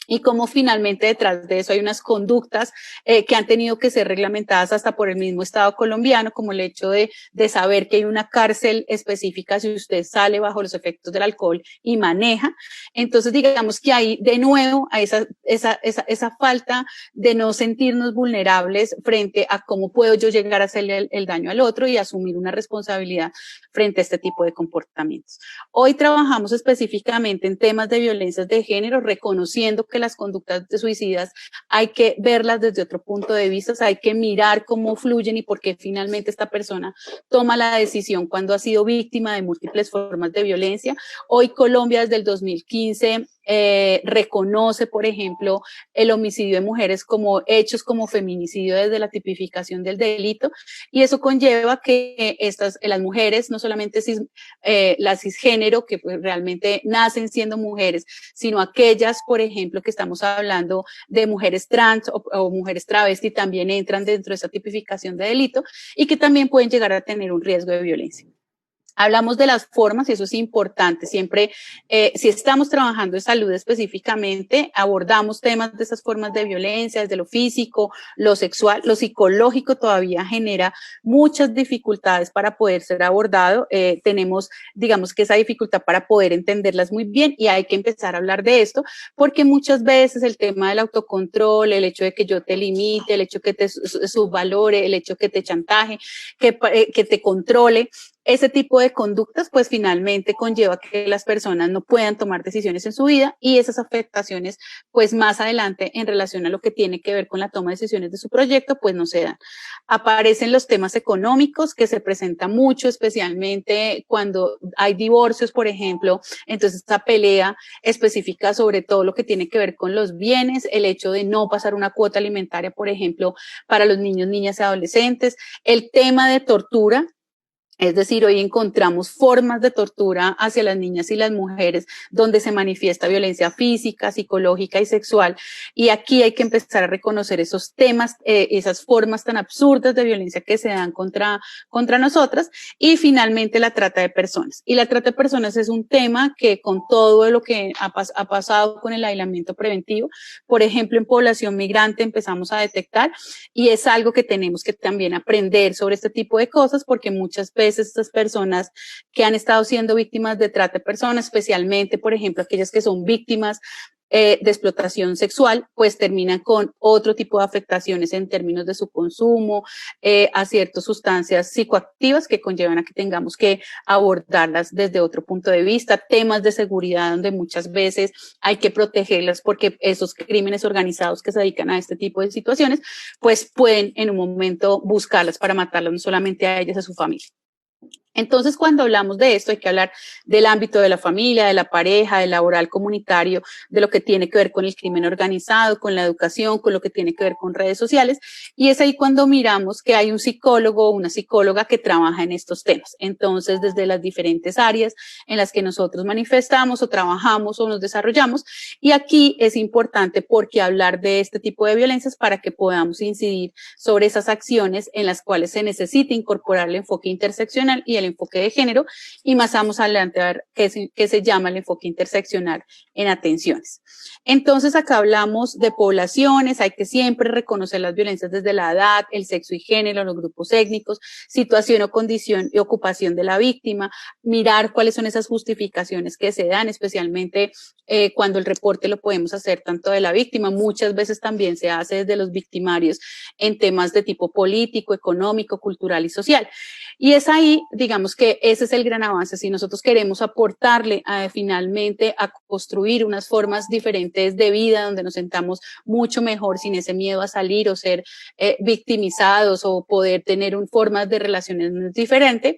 Y cómo finalmente detrás de eso hay unas conductas que han tenido que ser reglamentadas hasta por el mismo Estado colombiano, como el hecho de saber que hay una cárcel específica si usted sale bajo los efectos del alcohol y maneja. Entonces, digamos que ahí de nuevo a esa falta de no sentirnos vulnerables frente a cómo puedo yo llegar a hacerle el daño al otro y asumir una responsabilidad frente a este tipo de comportamientos. Hoy trabajamos específicamente en temas de violencias de género, reconociendo que las conductas de suicidas hay que verlas desde otro punto de vista, o sea, hay que mirar cómo fluyen y por qué finalmente esta persona toma la decisión cuando ha sido víctima de múltiples formas de violencia. Hoy Colombia desde el 2015 reconoce, por ejemplo, el homicidio de mujeres como hechos como feminicidio desde la tipificación del delito, y eso conlleva que las mujeres, no solamente la cisgénero, que pues realmente nacen siendo mujeres, sino aquellas, por ejemplo, que estamos hablando de mujeres trans o mujeres travesti, también entran dentro de esa tipificación de delito y que también pueden llegar a tener un riesgo de violencia. Hablamos de las formas y eso es importante. Siempre, si estamos trabajando en salud específicamente, abordamos temas de esas formas de violencia, desde lo físico, lo sexual, lo psicológico todavía genera muchas dificultades para poder ser abordado. Tenemos, digamos que esa dificultad para poder entenderlas muy bien y hay que empezar a hablar de esto porque muchas veces el tema del autocontrol, el hecho de que yo te limite, el hecho que te subvalore, el hecho que te chantaje, que te controle, ese tipo de conductas, pues finalmente conlleva que las personas no puedan tomar decisiones en su vida y esas afectaciones, pues más adelante en relación a lo que tiene que ver con la toma de decisiones de su proyecto, pues no se dan. Aparecen los temas económicos que se presentan mucho, especialmente cuando hay divorcios, por ejemplo, entonces esta pelea específica sobre todo lo que tiene que ver con los bienes, el hecho de no pasar una cuota alimentaria, por ejemplo, para los niños, niñas y adolescentes, el tema de tortura. Es decir, hoy encontramos formas de tortura hacia las niñas y las mujeres donde se manifiesta violencia física, psicológica y sexual. Y aquí hay que empezar a reconocer esos temas, esas formas tan absurdas de violencia que se dan contra nosotras. Y finalmente la trata de personas. Y la trata de personas es un tema que con todo lo que ha pasado con el aislamiento preventivo, por ejemplo, en población migrante empezamos a detectar y es algo que tenemos que también aprender sobre este tipo de cosas porque muchas veces estas personas que han estado siendo víctimas de trata de personas, especialmente, por ejemplo, aquellas que son víctimas de explotación sexual, pues terminan con otro tipo de afectaciones en términos de su consumo, a ciertas sustancias psicoactivas que conllevan a que tengamos que abordarlas desde otro punto de vista, temas de seguridad donde muchas veces hay que protegerlas porque esos crímenes organizados que se dedican a este tipo de situaciones, pues pueden en un momento buscarlas para matarlas no solamente a ellas, a su familia. Entonces, cuando hablamos de esto, hay que hablar del ámbito de la familia, de la pareja, del laboral comunitario, de lo que tiene que ver con el crimen organizado, con la educación, con lo que tiene que ver con redes sociales. Y es ahí cuando miramos que hay un psicólogo o una psicóloga que trabaja en estos temas. Entonces, desde las diferentes áreas en las que nosotros manifestamos o trabajamos o nos desarrollamos. Y aquí es importante porque hablar de este tipo de violencias para que podamos incidir sobre esas acciones en las cuales se necesita incorporar el enfoque interseccional y el enfoque de género, y más vamos adelante a ver qué se llama el enfoque interseccional en atenciones. Entonces, acá hablamos de poblaciones, hay que siempre reconocer las violencias desde la edad, el sexo y género, los grupos étnicos, situación o condición y ocupación de la víctima, mirar cuáles son esas justificaciones que se dan, especialmente cuando el reporte lo podemos hacer tanto de la víctima, muchas veces también se hace desde los victimarios en temas de tipo político, económico, cultural y social. Y es ahí, digamos que ese es el gran avance. Si nosotros queremos aportarle finalmente a construir unas formas diferentes de vida donde nos sentamos mucho mejor sin ese miedo a salir o ser victimizados o poder tener formas de relaciones diferentes,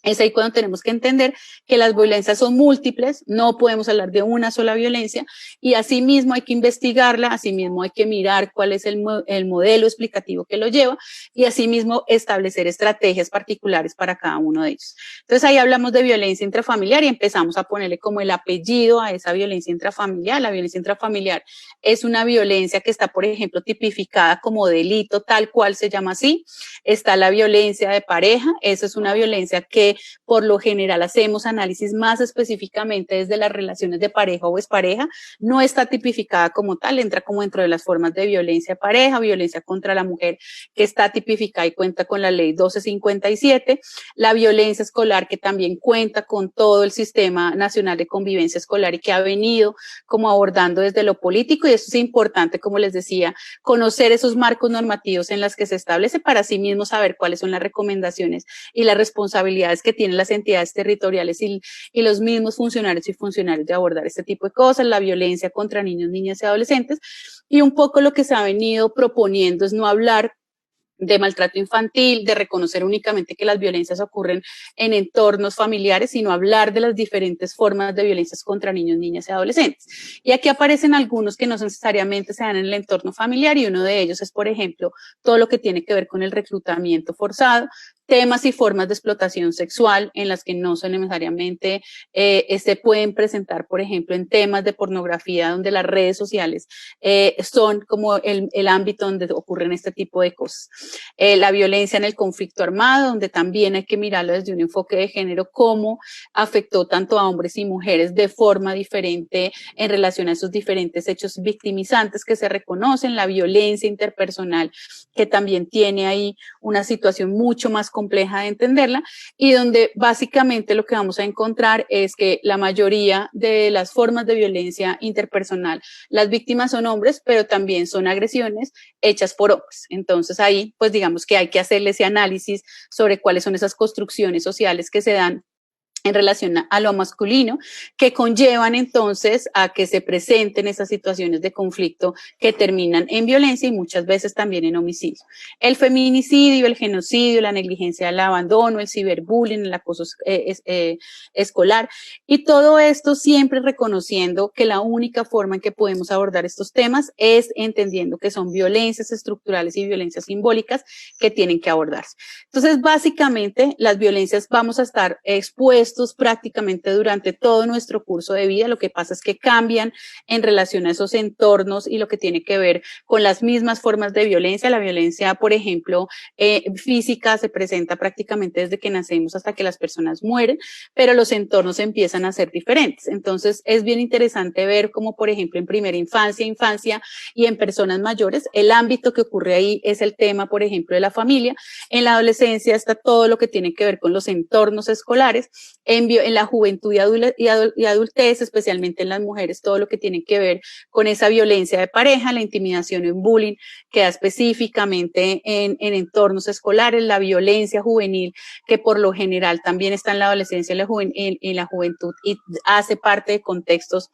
es ahí cuando tenemos que entender que las violencias son múltiples, no podemos hablar de una sola violencia y asimismo hay que investigarla, asimismo hay que mirar cuál es el modelo explicativo que lo lleva y asimismo establecer estrategias particulares para cada uno de ellos. Entonces ahí hablamos de violencia intrafamiliar y empezamos a ponerle como el apellido a esa violencia intrafamiliar. La violencia intrafamiliar es una violencia que está, por ejemplo, tipificada como delito, tal cual se llama así. Está la violencia de pareja, esa es una violencia que por lo general hacemos análisis más específicamente desde las relaciones de pareja o expareja, no está tipificada como tal, entra como dentro de las formas de violencia de pareja, violencia contra la mujer que está tipificada y cuenta con la ley 1257, la violencia escolar que también cuenta con todo el sistema nacional de convivencia escolar y que ha venido como abordando desde lo político y eso es importante, como les decía, conocer esos marcos normativos en los que se establece para sí mismo saber cuáles son las recomendaciones y las responsabilidades que tienen las entidades territoriales y los mismos funcionarios y funcionarios de abordar este tipo de cosas, la violencia contra niños, niñas y adolescentes. Y un poco lo que se ha venido proponiendo es no hablar de maltrato infantil, de reconocer únicamente que las violencias ocurren en entornos familiares, sino hablar de las diferentes formas de violencias contra niños, niñas y adolescentes. Y aquí aparecen algunos que no necesariamente se dan en el entorno familiar, y uno de ellos es, por ejemplo, todo lo que tiene que ver con el reclutamiento forzado, temas y formas de explotación sexual en las que no son necesariamente se pueden presentar, por ejemplo, en temas de pornografía, donde las redes sociales son como el ámbito donde ocurren este tipo de cosas. La violencia en el conflicto armado, donde también hay que mirarlo desde un enfoque de género, cómo afectó tanto a hombres y mujeres de forma diferente en relación a esos diferentes hechos victimizantes que se reconocen, la violencia interpersonal, que también tiene ahí una situación mucho más compleja de entenderla, y donde básicamente lo que vamos a encontrar es que la mayoría de las formas de violencia interpersonal, las víctimas son hombres, pero también son agresiones hechas por hombres. Entonces ahí, pues digamos que hay que hacerle ese análisis sobre cuáles son esas construcciones sociales que se dan en relación a lo masculino, que conllevan entonces a que se presenten esas situaciones de conflicto que terminan en violencia y muchas veces también en homicidio. El feminicidio, el genocidio, la negligencia, el abandono, el ciberbullying, el acoso escolar, y todo esto siempre reconociendo que la única forma en que podemos abordar estos temas es entendiendo que son violencias estructurales y violencias simbólicas que tienen que abordarse. Entonces, básicamente, las violencias vamos a estar expuestos prácticamente durante todo nuestro curso de vida. Lo que pasa es que cambian en relación a esos entornos y lo que tiene que ver con las mismas formas de violencia. La violencia, por ejemplo, física se presenta prácticamente desde que nacemos hasta que las personas mueren, pero los entornos empiezan a ser diferentes. Entonces, es bien interesante ver cómo, por ejemplo, en primera infancia y en personas mayores, el ámbito que ocurre ahí es el tema, por ejemplo, de la familia. En la adolescencia está todo lo que tiene que ver con los entornos escolares. En la juventud y adultez, especialmente en las mujeres, todo lo que tiene que ver con esa violencia de pareja, la intimidación y el bullying, queda específicamente en entornos escolares, la violencia juvenil, que por lo general también está en la adolescencia y la juventud y hace parte de contextos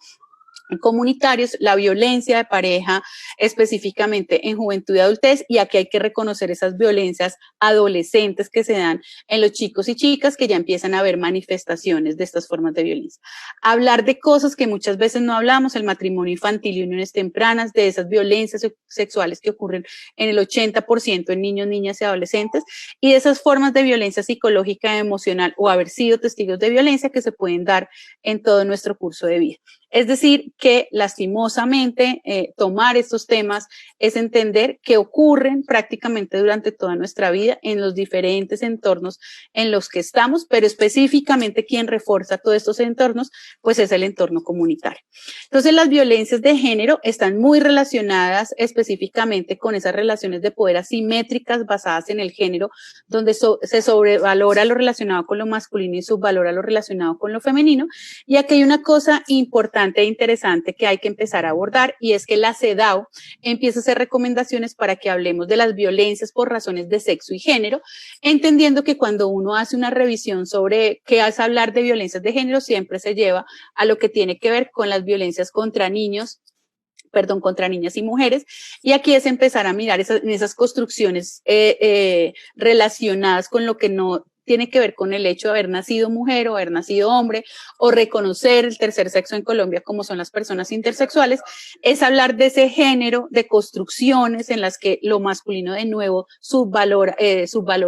comunitarios, la violencia de pareja específicamente en juventud y adultez, y aquí hay que reconocer esas violencias adolescentes que se dan en los chicos y chicas que ya empiezan a ver manifestaciones de estas formas de violencia. Hablar de cosas que muchas veces no hablamos, el matrimonio infantil y uniones tempranas, de esas violencias sexuales que ocurren en el 80% en niños, niñas y adolescentes, y de esas formas de violencia psicológica, emocional o haber sido testigos de violencia que se pueden dar en todo nuestro curso de vida. Es decir, que lastimosamente tomar estos temas es entender que ocurren prácticamente durante toda nuestra vida en los diferentes entornos en los que estamos, pero específicamente quien refuerza todos estos entornos, pues es el entorno comunitario. Entonces, las violencias de género están muy relacionadas específicamente con esas relaciones de poder asimétricas basadas en el género, donde se sobrevalora lo relacionado con lo masculino y subvalora lo relacionado con lo femenino. Y aquí hay una cosa importante e interesante que hay que empezar a abordar, y es que la CEDAW empieza a hacer recomendaciones para que hablemos de las violencias por razones de sexo y género, entendiendo que cuando uno hace una revisión sobre qué es hablar de violencias de género, siempre se lleva a lo que tiene que ver con las violencias contra niñas y mujeres, y aquí es empezar a mirar esas construcciones relacionadas con lo que no tiene que ver con el hecho de haber nacido mujer o haber nacido hombre, o reconocer el tercer sexo en Colombia como son las personas intersexuales, es hablar de ese género, de construcciones en las que lo masculino de nuevo subvalora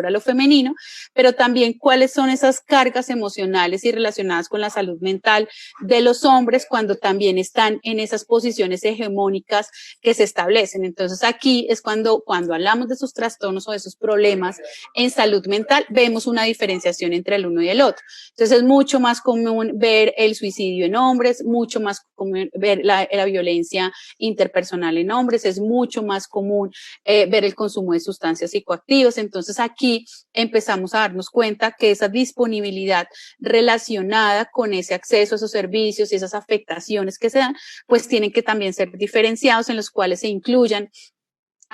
lo femenino, pero también cuáles son esas cargas emocionales y relacionadas con la salud mental de los hombres cuando también están en esas posiciones hegemónicas que se establecen. Entonces aquí es cuando hablamos de esos trastornos o de esos problemas en salud mental, vemos una diferenciación entre el uno y el otro. Entonces es mucho más común ver el suicidio en hombres, mucho más común ver la violencia interpersonal en hombres, es mucho más común ver el consumo de sustancias psicoactivas. Entonces aquí empezamos a darnos cuenta que esa disponibilidad relacionada con ese acceso a esos servicios y esas afectaciones que se dan, pues tienen que también ser diferenciados, en los cuales se incluyan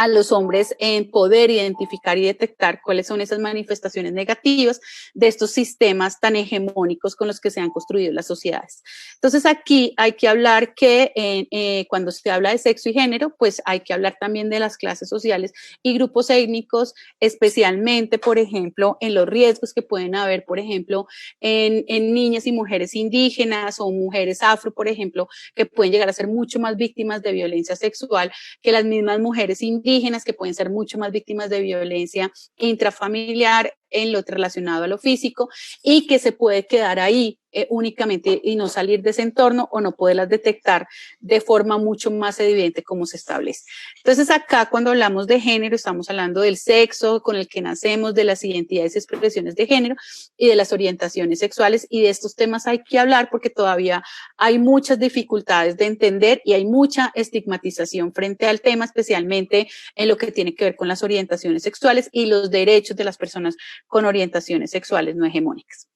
a los hombres en poder identificar y detectar cuáles son esas manifestaciones negativas de estos sistemas tan hegemónicos con los que se han construido las sociedades. Entonces aquí hay que hablar que cuando se habla de sexo y género, pues hay que hablar también de las clases sociales y grupos étnicos, especialmente, por ejemplo, en los riesgos que pueden haber, por ejemplo, en niñas y mujeres indígenas o mujeres afro, por ejemplo, que pueden llegar a ser mucho más víctimas de violencia sexual que las mismas mujeres indígenas, que pueden ser mucho más víctimas de violencia intrafamiliar en lo relacionado a lo físico y que se puede quedar ahí únicamente y no salir de ese entorno o no poderlas detectar de forma mucho más evidente como se establece. Entonces acá cuando hablamos de género estamos hablando del sexo con el que nacemos, de las identidades y expresiones de género y de las orientaciones sexuales, y de estos temas hay que hablar porque todavía hay muchas dificultades de entender y hay mucha estigmatización frente al tema, especialmente en lo que tiene que ver con las orientaciones sexuales y los derechos de las personas con orientaciones sexuales no hegemónicas.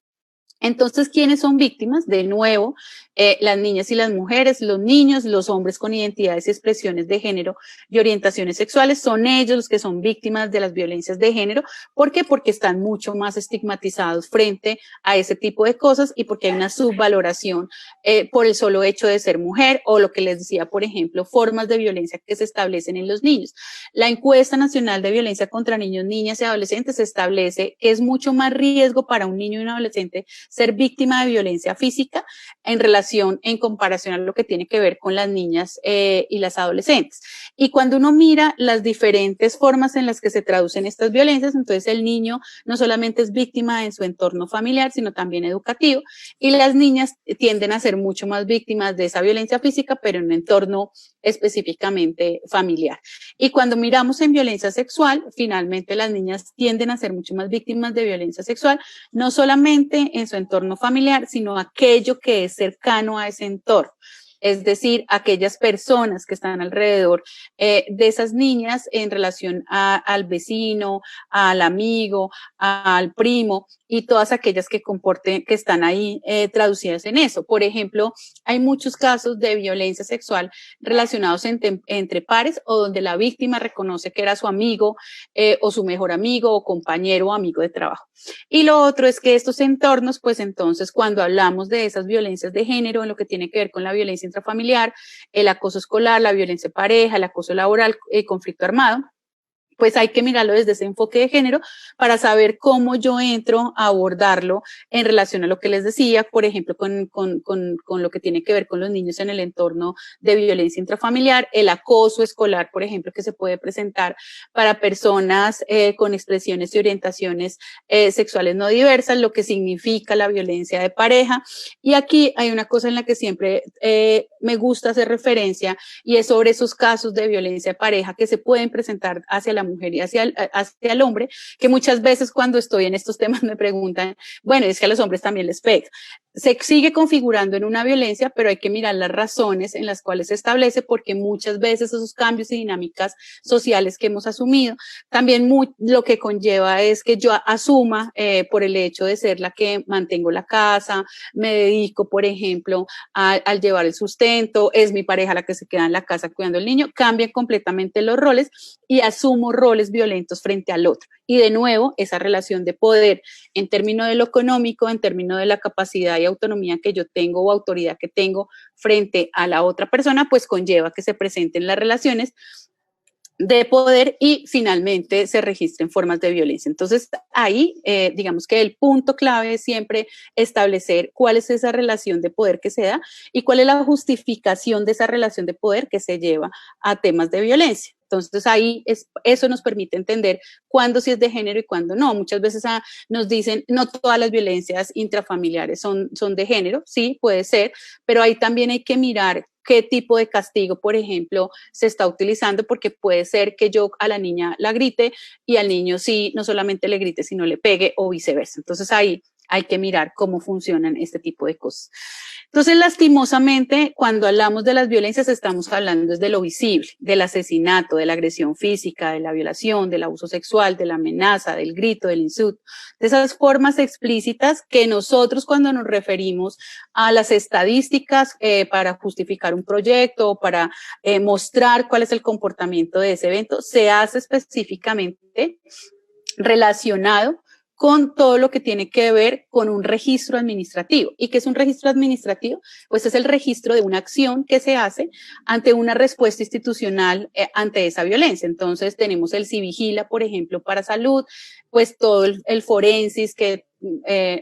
Entonces, ¿quiénes son víctimas? De nuevo, las niñas y las mujeres, los niños, los hombres con identidades y expresiones de género y orientaciones sexuales, son ellos los que son víctimas de las violencias de género. ¿Por qué? Porque están mucho más estigmatizados frente a ese tipo de cosas y porque hay una subvaloración por el solo hecho de ser mujer, o lo que les decía, por ejemplo, formas de violencia que se establecen en los niños. La encuesta nacional de violencia contra niños, niñas y adolescentes establece que es mucho más riesgo para un niño y un adolescente ser víctima de violencia física en comparación a lo que tiene que ver con las niñas y las adolescentes. Y cuando uno mira las diferentes formas en las que se traducen estas violencias, entonces el niño no solamente es víctima en su entorno familiar, sino también educativo, y las niñas tienden a ser mucho más víctimas de esa violencia física, pero en un entorno específicamente familiar. Y cuando miramos en violencia sexual, finalmente las niñas tienden a ser mucho más víctimas de violencia sexual, no solamente en su entorno familiar, sino aquello que es cercano a ese entorno. Es decir, aquellas personas que están alrededor de esas niñas en relación al vecino, al amigo, al primo y todas aquellas que están ahí traducidas en eso. Por ejemplo, hay muchos casos de violencia sexual relacionados entre pares o donde la víctima reconoce que era su amigo o su mejor amigo o compañero o amigo de trabajo. Y lo otro es que estos entornos, pues entonces cuando hablamos de esas violencias de género, en lo que tiene que ver con la violencia intrafamiliar, el acoso escolar, la violencia de pareja, el acoso laboral, el conflicto armado, pues hay que mirarlo desde ese enfoque de género para saber cómo yo entro a abordarlo en relación a lo que les decía, por ejemplo, con lo que tiene que ver con los niños en el entorno de violencia intrafamiliar, el acoso escolar, por ejemplo, que se puede presentar para personas con expresiones y orientaciones sexuales no diversas, lo que significa la violencia de pareja. Y aquí hay una cosa en la que siempre me gusta hacer referencia, y es sobre esos casos de violencia de pareja que se pueden presentar hacia la mujer y hacia el hombre, que muchas veces cuando estoy en estos temas me preguntan, bueno, es que a los hombres también les pega. Se sigue configurando en una violencia, pero hay que mirar las razones en las cuales se establece, porque muchas veces esos cambios y dinámicas sociales que hemos asumido, también lo que conlleva es que yo asuma por el hecho de ser la que mantengo la casa, me dedico, por ejemplo, al llevar el sustento, es mi pareja la que se queda en la casa cuidando al niño, cambian completamente los roles y asumo roles violentos frente al otro. Y de nuevo, esa relación de poder en términos de lo económico, en términos de la capacidad y autonomía que yo tengo o autoridad que tengo frente a la otra persona, pues conlleva que se presenten las relaciones de poder y finalmente se registren formas de violencia. Entonces, ahí, digamos que el punto clave es siempre establecer cuál es esa relación de poder que se da y cuál es la justificación de esa relación de poder que se lleva a temas de violencia. Entonces ahí eso nos permite entender cuándo sí es de género y cuándo no. Muchas veces nos dicen, no todas las violencias intrafamiliares son de género, sí, puede ser, pero ahí también hay que mirar qué tipo de castigo, por ejemplo, se está utilizando, porque puede ser que yo a la niña la grite y al niño sí, no solamente le grite, sino le pegue o viceversa. Entonces ahí hay que mirar cómo funcionan este tipo de cosas. Entonces, lastimosamente, cuando hablamos de las violencias, estamos hablando desde lo visible, del asesinato, de la agresión física, de la violación, del abuso sexual, de la amenaza, del grito, del insulto, de esas formas explícitas que nosotros cuando nos referimos a las estadísticas para justificar un proyecto o para mostrar cuál es el comportamiento de ese evento, se hace específicamente relacionado con todo lo que tiene que ver con un registro administrativo. ¿Y qué es un registro administrativo? Pues es el registro de una acción que se hace ante una respuesta institucional ante esa violencia. Entonces tenemos el Civigila, por ejemplo, para salud, pues todo el forensis que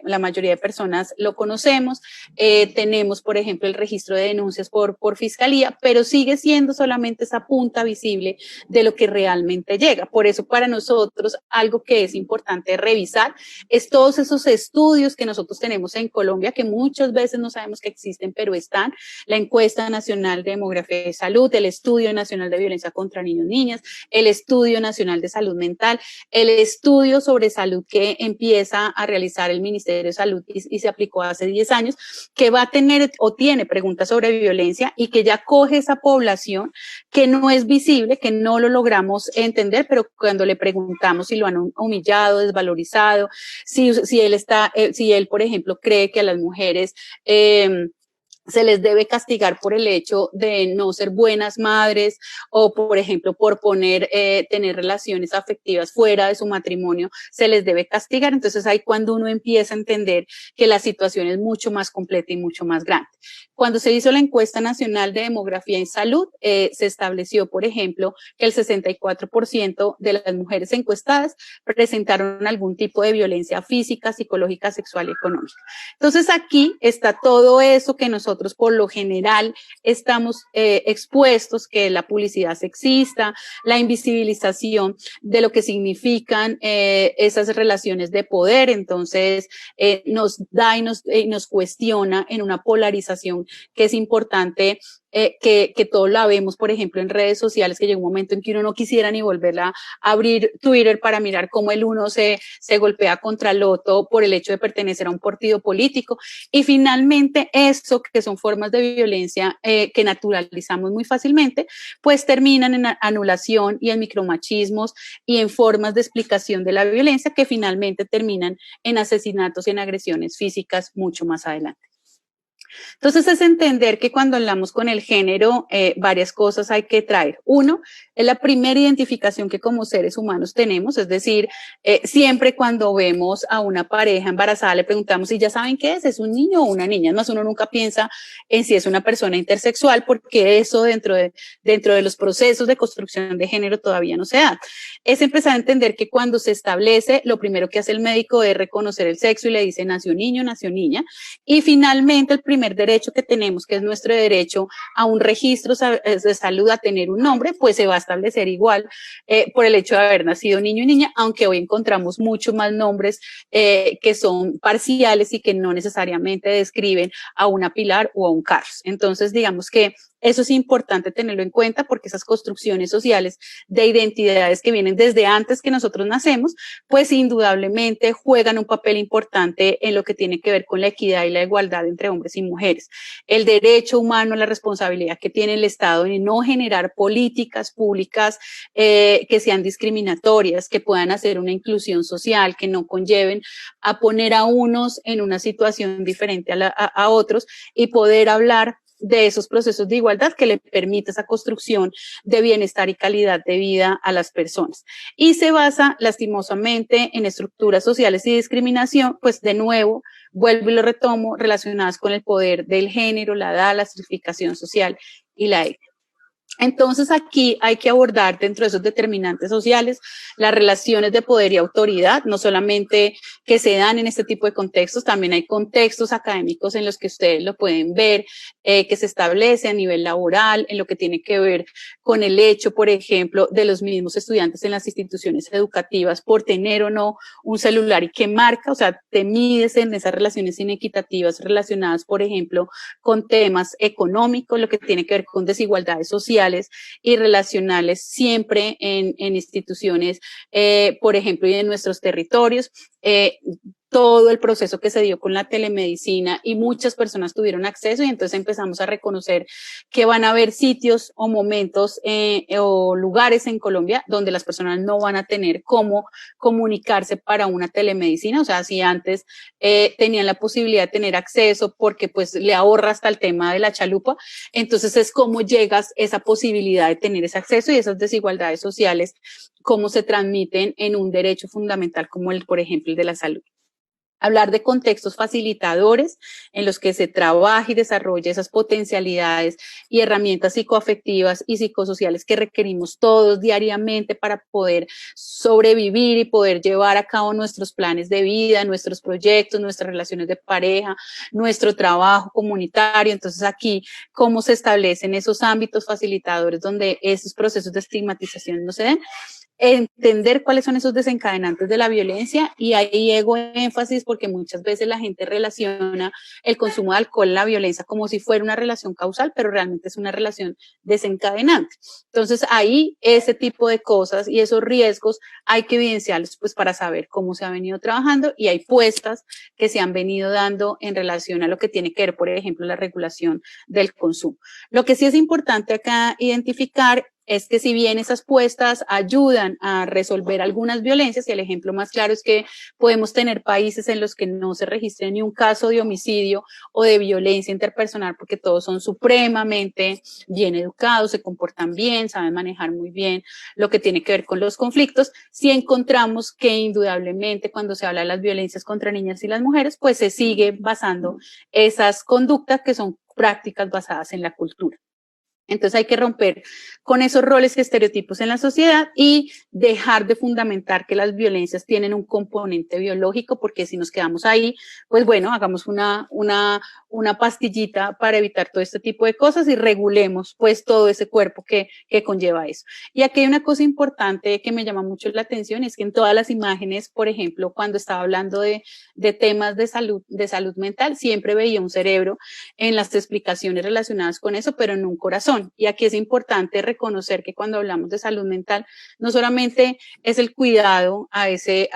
la mayoría de personas lo conocemos. Tenemos, por ejemplo, el registro de denuncias por fiscalía, pero sigue siendo solamente esa punta visible de lo que realmente llega. Por eso, para nosotros, algo que es importante revisar es todos esos estudios que nosotros tenemos en Colombia, que muchas veces no sabemos que existen, pero están. La Encuesta Nacional de Demografía y Salud, el Estudio Nacional de Violencia contra Niños y Niñas, el Estudio Nacional de Salud Mental, el estudio sobre salud que empieza a realizar el Ministerio de Salud y se aplicó hace 10 años, que va a tener o tiene preguntas sobre violencia y que ya coge esa población que no es visible, que no lo logramos entender, pero cuando le preguntamos si lo han humillado, desvalorizado, si él, por ejemplo, cree que a las mujeres se les debe castigar por el hecho de no ser buenas madres o, por ejemplo, por tener relaciones afectivas fuera de su matrimonio, se les debe castigar. Entonces, ahí cuando uno empieza a entender que la situación es mucho más completa y mucho más grande. Cuando se hizo la encuesta nacional de demografía en salud, se estableció, por ejemplo, que el 64% de las mujeres encuestadas presentaron algún tipo de violencia física, psicológica, sexual y económica. Entonces, aquí está todo eso que nosotros por lo general estamos expuestos, que la publicidad sexista, la invisibilización de lo que significan esas relaciones de poder. Entonces nos da y nos cuestiona en una polarización que es importante que todos la vemos, por ejemplo, en redes sociales, que llega un momento en que uno no quisiera ni volverla a abrir Twitter para mirar cómo el uno se golpea contra el otro por el hecho de pertenecer a un partido político. Y finalmente, eso que son formas de violencia que naturalizamos muy fácilmente, pues terminan en anulación y en micromachismos y en formas de explicación de la violencia que finalmente terminan en asesinatos y en agresiones físicas mucho más adelante. Entonces es entender que cuando hablamos con el género, varias cosas hay que traer. Uno, es la primera identificación que como seres humanos tenemos, es decir, siempre cuando vemos a una pareja embarazada le preguntamos si ya saben qué es un niño o una niña. Además, uno nunca piensa en si es una persona intersexual porque eso dentro de los procesos de construcción de género todavía no se da. Es empezar a entender que cuando se establece, lo primero que hace el médico es reconocer el sexo y le dice nació niño, nació niña. Y finalmente el primer derecho que tenemos, que es nuestro derecho a un registro de salud, a tener un nombre, pues se va a establecer igual por el hecho de haber nacido niño y niña, aunque hoy encontramos muchos más nombres que son parciales y que no necesariamente describen a una Pilar o a un Carlos. Entonces, digamos que eso es importante tenerlo en cuenta porque esas construcciones sociales de identidades que vienen desde antes que nosotros nacemos, pues indudablemente juegan un papel importante en lo que tiene que ver con la equidad y la igualdad entre hombres y mujeres. El derecho humano, la responsabilidad que tiene el Estado en no generar políticas públicas que sean discriminatorias, que puedan hacer una inclusión social, que no conlleven a poner a unos en una situación diferente a otros y poder hablar de esos procesos de igualdad que le permite esa construcción de bienestar y calidad de vida a las personas. Y se basa lastimosamente en estructuras sociales y discriminación, pues de nuevo, vuelvo y lo retomo, relacionadas con el poder del género, la edad, la estratificación social y la etnia. Entonces aquí hay que abordar dentro de esos determinantes sociales las relaciones de poder y autoridad, no solamente que se dan en este tipo de contextos, también hay contextos académicos en los que ustedes lo pueden ver, que se establece a nivel laboral, en lo que tiene que ver con el hecho, por ejemplo, de los mismos estudiantes en las instituciones educativas por tener o no un celular y que marca, o sea, te mides en esas relaciones inequitativas relacionadas, por ejemplo, con temas económicos, lo que tiene que ver con desigualdades sociales y relacionales siempre en instituciones, por ejemplo, y en nuestros territorios. todo el proceso que se dio con la telemedicina y muchas personas tuvieron acceso y entonces empezamos a reconocer que van a haber sitios o momentos o lugares en Colombia donde las personas no van a tener cómo comunicarse para una telemedicina, o sea, si antes tenían la posibilidad de tener acceso porque pues le ahorra hasta el tema de la chalupa, entonces es cómo llegas esa posibilidad de tener ese acceso y esas desigualdades sociales, cómo se transmiten en un derecho fundamental como el, por ejemplo, el de la salud. Hablar de contextos facilitadores en los que se trabaja y desarrolla esas potencialidades y herramientas psicoafectivas y psicosociales que requerimos todos diariamente para poder sobrevivir y poder llevar a cabo nuestros planes de vida, nuestros proyectos, nuestras relaciones de pareja, nuestro trabajo comunitario. Entonces aquí, ¿cómo se establecen esos ámbitos facilitadores donde esos procesos de estigmatización no se den? Entender cuáles son esos desencadenantes de la violencia y ahí hago énfasis porque muchas veces la gente relaciona el consumo de alcohol y la violencia como si fuera una relación causal, pero realmente es una relación desencadenante. Entonces ahí ese tipo de cosas y esos riesgos hay que evidenciarlos pues para saber cómo se ha venido trabajando y hay puestas que se han venido dando en relación a lo que tiene que ver, por ejemplo, la regulación del consumo. Lo que sí es importante acá identificar es que si bien esas puestas ayudan a resolver algunas violencias, y el ejemplo más claro es que podemos tener países en los que no se registre ni un caso de homicidio o de violencia interpersonal porque todos son supremamente bien educados, se comportan bien, saben manejar muy bien lo que tiene que ver con los conflictos, si encontramos que indudablemente cuando se habla de las violencias contra niñas y las mujeres, pues se sigue basando esas conductas que son prácticas basadas en la cultura. Entonces hay que romper con esos roles y estereotipos en la sociedad y dejar de fundamentar que las violencias tienen un componente biológico, porque si nos quedamos ahí, pues bueno, hagamos una pastillita para evitar todo este tipo de cosas y regulemos pues todo ese cuerpo que conlleva eso. Y aquí hay una cosa importante que me llama mucho la atención, es que en todas las imágenes, por ejemplo, cuando estaba hablando de temas de salud mental, siempre veía un cerebro en las explicaciones relacionadas con eso, pero en un corazón. Y aquí es importante reconocer que cuando hablamos de salud mental, no solamente es el cuidado a ese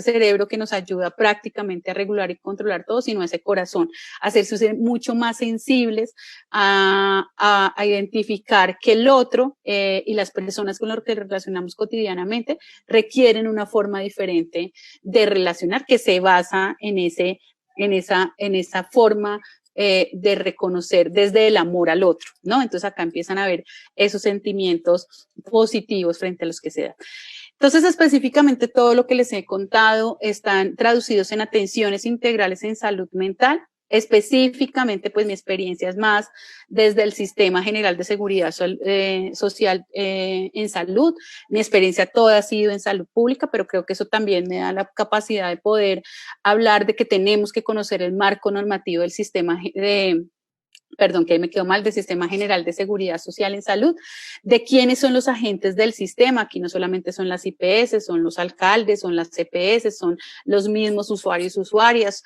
cerebro que nos ayuda prácticamente a regular y controlar todo, sino a ese corazón, hacerse mucho más sensibles a identificar que el otro y las personas con las que relacionamos cotidianamente requieren una forma diferente de relacionar que se basa en esa forma de reconocer desde el amor al otro, ¿no? Entonces acá empiezan a ver esos sentimientos positivos frente a los que se dan. Entonces, específicamente todo lo que les he contado están traducidos en atenciones integrales en salud mental. Específicamente, pues mi experiencia es más desde el Sistema General de Seguridad Social en salud. Mi experiencia toda ha sido en salud pública, pero creo que eso también me da la capacidad de poder hablar de que tenemos que conocer el marco normativo del sistema que me quedó mal, del Sistema General de Seguridad Social en Salud, de quiénes son los agentes del sistema. Aquí no solamente son las IPS, son los alcaldes, son las CPS, son los mismos usuarios y usuarias,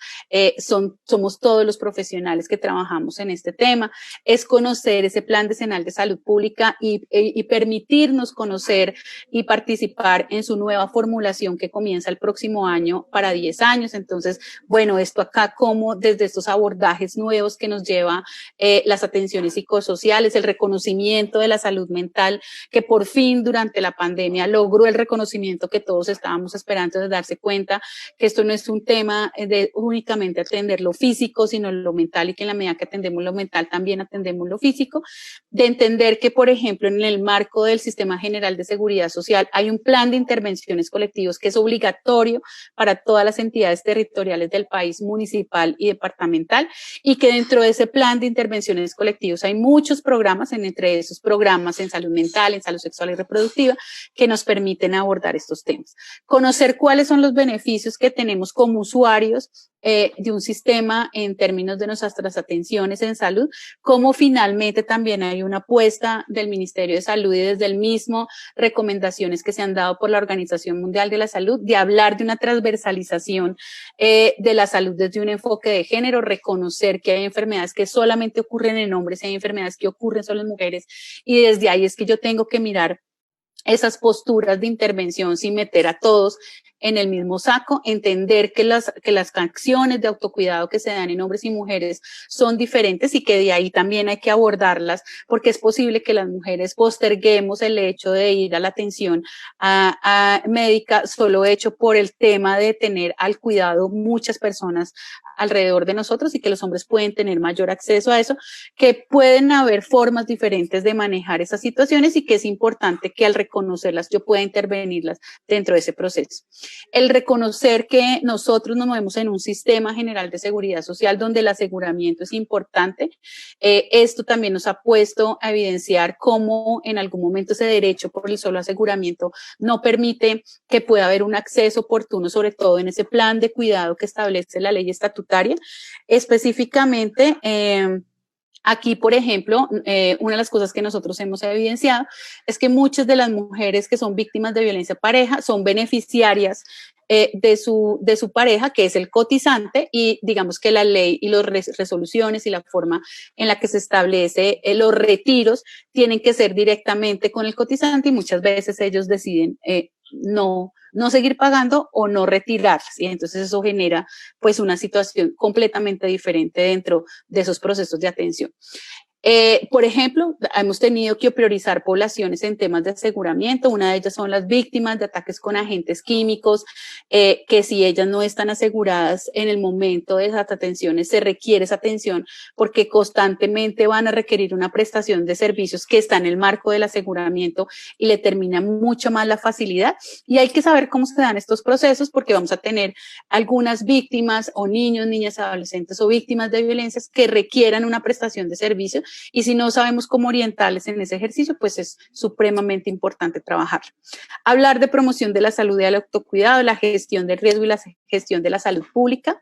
somos todos los profesionales que trabajamos en este tema. Es conocer ese Plan Decenal de Salud Pública y permitirnos conocer y participar en su nueva formulación que comienza el próximo año para 10 años. Entonces, bueno, esto acá como desde estos abordajes nuevos que nos lleva las atenciones psicosociales, el reconocimiento de la salud mental, que por fin durante la pandemia logró el reconocimiento que todos estábamos esperando de darse cuenta que esto no es un tema de únicamente atender lo físico, sino lo mental, y que en la medida que atendemos lo mental también atendemos lo físico, de entender que, por ejemplo, en el marco del Sistema General de Seguridad Social hay un plan de intervenciones colectivos que es obligatorio para todas las entidades territoriales del país, municipal y departamental, y que dentro de ese plan de intervenciones colectivos hay muchos programas, entre esos programas en salud mental, en salud sexual y reproductiva, que nos permiten abordar estos temas. Conocer cuáles son los beneficios que tenemos como usuarios de un sistema en términos de nuestras atenciones en salud, como finalmente también hay una apuesta del Ministerio de Salud y desde el mismo recomendaciones que se han dado por la Organización Mundial de la Salud de hablar de una transversalización de la salud desde un enfoque de género, reconocer que hay enfermedades que solamente ocurren en hombres, hay enfermedades que ocurren solo en mujeres, y desde ahí es que yo tengo que mirar esas posturas de intervención sin meter a todos en el mismo saco, entender que las acciones de autocuidado que se dan en hombres y mujeres son diferentes y que de ahí también hay que abordarlas, porque es posible que las mujeres posterguemos el hecho de ir a la atención médica solo hecho por el tema de tener al cuidado muchas personas alrededor de nosotros, y que los hombres pueden tener mayor acceso a eso, que pueden haber formas diferentes de manejar esas situaciones y que es importante que al reconocerlas yo pueda intervenirlas dentro de ese proceso. El reconocer que nosotros nos movemos en un sistema general de seguridad social donde el aseguramiento es importante, esto también nos ha puesto a evidenciar cómo en algún momento ese derecho por el solo aseguramiento no permite que pueda haber un acceso oportuno, sobre todo en ese plan de cuidado que establece la ley estatutaria. Específicamente, aquí, por ejemplo, una de las cosas que nosotros hemos evidenciado es que muchas de las mujeres que son víctimas de violencia de pareja son beneficiarias de su pareja, que es el cotizante, y digamos que la ley y las resoluciones y la forma en la que se establece los retiros tienen que ser directamente con el cotizante, y muchas veces ellos deciden no seguir pagando o no retirarse, y entonces eso genera pues una situación completamente diferente dentro de esos procesos de atención. Por ejemplo, hemos tenido que priorizar poblaciones en temas de aseguramiento. Una de ellas son las víctimas de ataques con agentes químicos, que si ellas no están aseguradas en el momento de esas atenciones, se requiere esa atención porque constantemente van a requerir una prestación de servicios que está en el marco del aseguramiento y le termina mucho más la facilidad. Y hay que saber cómo se dan estos procesos, porque vamos a tener algunas víctimas o niños, niñas, adolescentes o víctimas de violencias que requieran una prestación de servicios, y si no sabemos cómo orientarles en ese ejercicio, pues es supremamente importante trabajar. Hablar de promoción de la salud y del autocuidado, la gestión del riesgo y la gestión de la salud pública,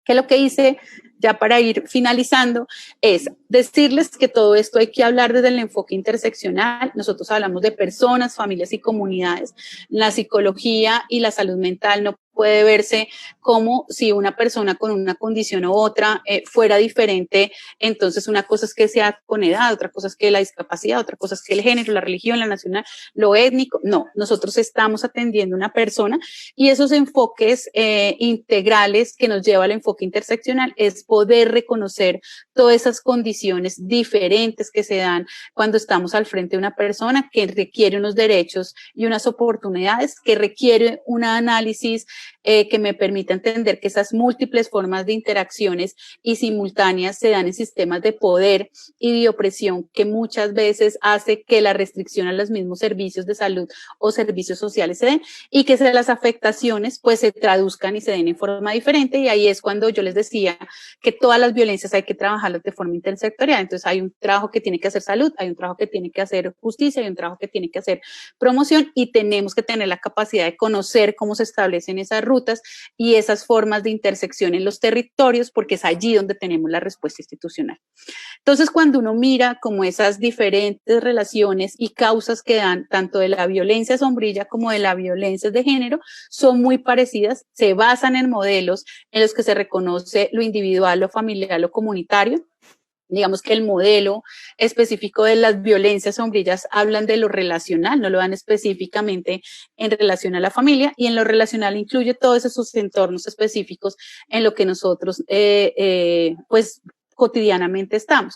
que lo que hice ya para ir finalizando es decirles que todo esto hay que hablar desde el enfoque interseccional. Nosotros hablamos de personas, familias y comunidades. La psicología y la salud mental no puede verse como si una persona con una condición u otra fuera diferente. Entonces, una cosa es que sea con edad, otra cosa es que la discapacidad, otra cosa es que el género, la religión, la nacional, lo étnico. No, nosotros estamos atendiendo a una persona, y esos enfoques integrales que nos lleva al enfoque interseccional es poder reconocer todas esas condiciones diferentes que se dan cuando estamos al frente de una persona que requiere unos derechos y unas oportunidades, que requiere un análisis que me permita entender que esas múltiples formas de interacciones y simultáneas se dan en sistemas de poder y de opresión, que muchas veces hace que la restricción a los mismos servicios de salud o servicios sociales se den, y que las afectaciones pues se traduzcan y se den en forma diferente. Y ahí es cuando yo les decía que todas las violencias hay que trabajarlas de forma intersectorial. Entonces hay un trabajo que tiene que hacer salud, hay un trabajo que tiene que hacer justicia, hay un trabajo que tiene que hacer promoción, y tenemos que tener la capacidad de conocer cómo se establecen esas rutas y esas formas de intersección en los territorios, porque es allí donde tenemos la respuesta institucional. Entonces, cuando uno mira como esas diferentes relaciones y causas que dan tanto de la violencia sombrilla como de la violencia de género, son muy parecidas, se basan en modelos en los que se reconoce lo individual, lo familiar, lo comunitario. Digamos que el modelo específico de las violencias sombrillas hablan de lo relacional, no lo dan específicamente en relación a la familia, y en lo relacional incluye todos esos entornos específicos en lo que nosotros pues cotidianamente estamos.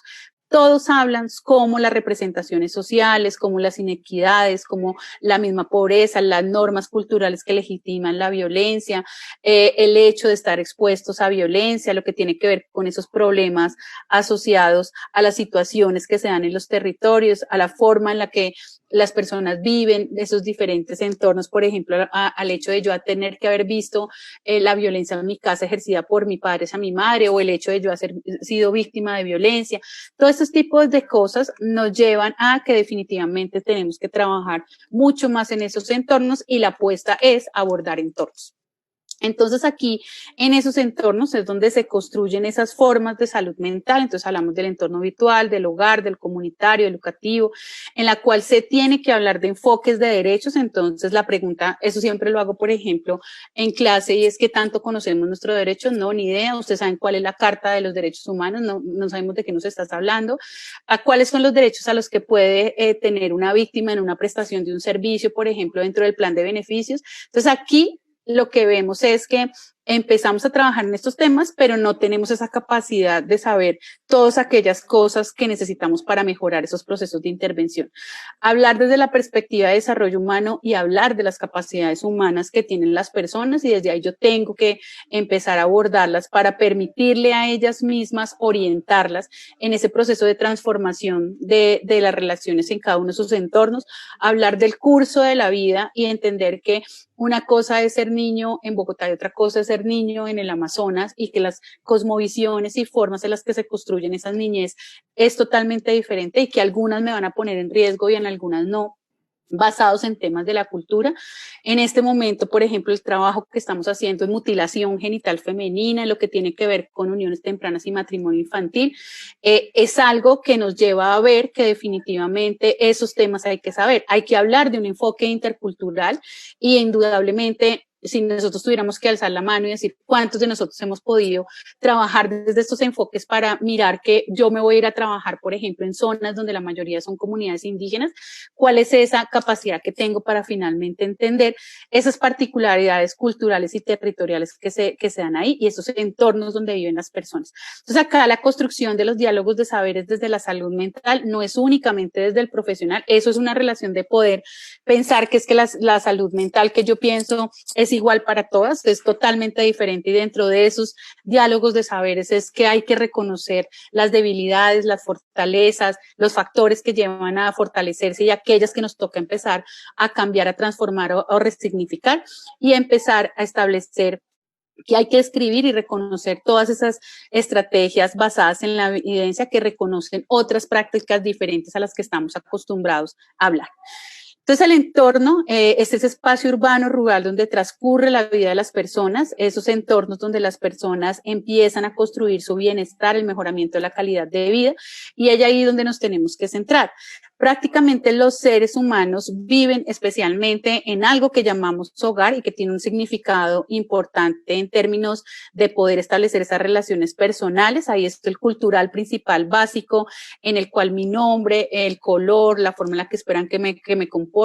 Todos hablan como las representaciones sociales, como las inequidades, como la misma pobreza, las normas culturales que legitiman la violencia, el hecho de estar expuestos a violencia, lo que tiene que ver con esos problemas asociados a las situaciones que se dan en los territorios, a la forma en la que las personas viven esos diferentes entornos, por ejemplo, al hecho de yo tener que haber visto la violencia en mi casa ejercida por mi padre hacia mi madre, o el hecho de yo haber sido víctima de violencia. Todos estos tipos de cosas nos llevan a que definitivamente tenemos que trabajar mucho más en esos entornos, y la apuesta es abordar entornos. Entonces aquí en esos entornos es donde se construyen esas formas de salud mental. Entonces hablamos del entorno virtual, del hogar, del comunitario, educativo, en la cual se tiene que hablar de enfoques de derechos. Entonces la pregunta, eso siempre lo hago por ejemplo en clase, y es: ¿qué tanto conocemos nuestros derechos? No, ni idea. ¿Ustedes saben cuál es la Carta de los Derechos Humanos? No, no sabemos de qué nos estás hablando. ¿A cuáles son los derechos a los que puede tener una víctima en una prestación de un servicio, por ejemplo, dentro del plan de beneficios? Entonces aquí lo que vemos es que empezamos a trabajar en estos temas, pero no tenemos esa capacidad de saber todas aquellas cosas que necesitamos para mejorar esos procesos de intervención. Hablar desde la perspectiva de desarrollo humano y hablar de las capacidades humanas que tienen las personas, y desde ahí yo tengo que empezar a abordarlas para permitirle a ellas mismas orientarlas en ese proceso de transformación de las relaciones en cada uno de sus entornos. Hablar del curso de la vida y entender que una cosa es ser niño en Bogotá y otra cosa es ser niño en el Amazonas, y que las cosmovisiones y formas en las que se construyen esas niñez es totalmente diferente, y que algunas me van a poner en riesgo y en algunas no, basados en temas de la cultura. En este momento, por ejemplo, el trabajo que estamos haciendo en mutilación genital femenina, lo que tiene que ver con uniones tempranas y matrimonio infantil, es algo que nos lleva a ver que definitivamente esos temas hay que saber. Hay que hablar de un enfoque intercultural, y indudablemente si nosotros tuviéramos que alzar la mano y decir cuántos de nosotros hemos podido trabajar desde estos enfoques para mirar que yo me voy a ir a trabajar, por ejemplo, en zonas donde la mayoría son comunidades indígenas, cuál es esa capacidad que tengo para finalmente entender esas particularidades culturales y territoriales que se dan ahí, y esos entornos donde viven las personas. Entonces acá la construcción de los diálogos de saberes desde la salud mental no es únicamente desde el profesional, eso es una relación de poder. Pensar que es que la salud mental que yo pienso es igual para todas, es totalmente diferente, y dentro de esos diálogos de saberes es que hay que reconocer las debilidades, las fortalezas, los factores que llevan a fortalecerse y aquellas que nos toca empezar a cambiar, a transformar o resignificar, y empezar a establecer que hay que escribir y reconocer todas esas estrategias basadas en la evidencia que reconocen otras prácticas diferentes a las que estamos acostumbrados a hablar. Entonces el entorno es ese espacio urbano, rural, donde transcurre la vida de las personas, esos entornos donde las personas empiezan a construir su bienestar, el mejoramiento de la calidad de vida, y es ahí donde nos tenemos que centrar. Prácticamente los seres humanos viven especialmente en algo que llamamos hogar, y que tiene un significado importante en términos de poder establecer esas relaciones personales. Ahí es el cultural principal básico, en el cual mi nombre, el color, la forma en la que esperan que me comporte,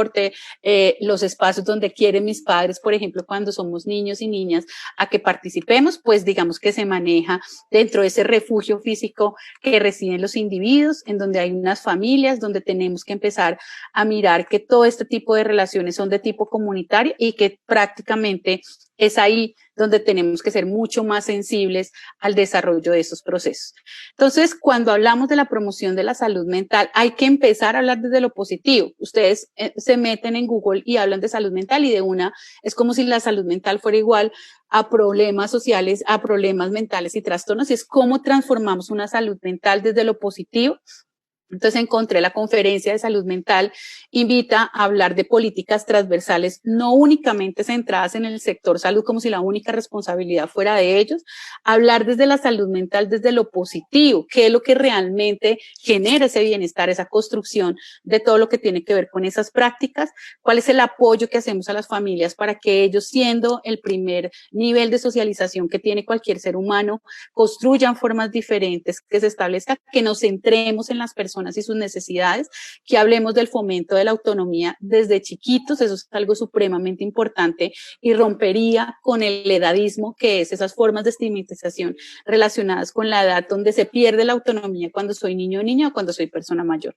los espacios donde quieren mis padres, por ejemplo, cuando somos niños y niñas, a que participemos, pues digamos que se maneja dentro de ese refugio físico que residen los individuos, en donde hay unas familias, donde tenemos que empezar a mirar que todo este tipo de relaciones son de tipo comunitario, y que prácticamente es ahí donde tenemos que ser mucho más sensibles al desarrollo de esos procesos. Entonces, cuando hablamos de la promoción de la salud mental, hay que empezar a hablar desde lo positivo. Ustedes se meten en Google y hablan de salud mental, y de una es como si la salud mental fuera igual a problemas sociales, a problemas mentales y trastornos, y es cómo transformamos una salud mental desde lo positivo. Entonces encontré la conferencia de salud mental, invita a hablar de políticas transversales, no únicamente centradas en el sector salud como si la única responsabilidad fuera de ellos, hablar desde la salud mental, desde lo positivo, qué es lo que realmente genera ese bienestar, esa construcción de todo lo que tiene que ver con esas prácticas, cuál es el apoyo que hacemos a las familias para que ellos, siendo el primer nivel de socialización que tiene cualquier ser humano, construyan formas diferentes, que se establezca, que nos centremos en las personas y sus necesidades, que hablemos del fomento de la autonomía desde chiquitos. Eso es algo supremamente importante y rompería con el edadismo, que es esas formas de estigmatización relacionadas con la edad, donde se pierde la autonomía cuando soy niño o niña o cuando soy persona mayor.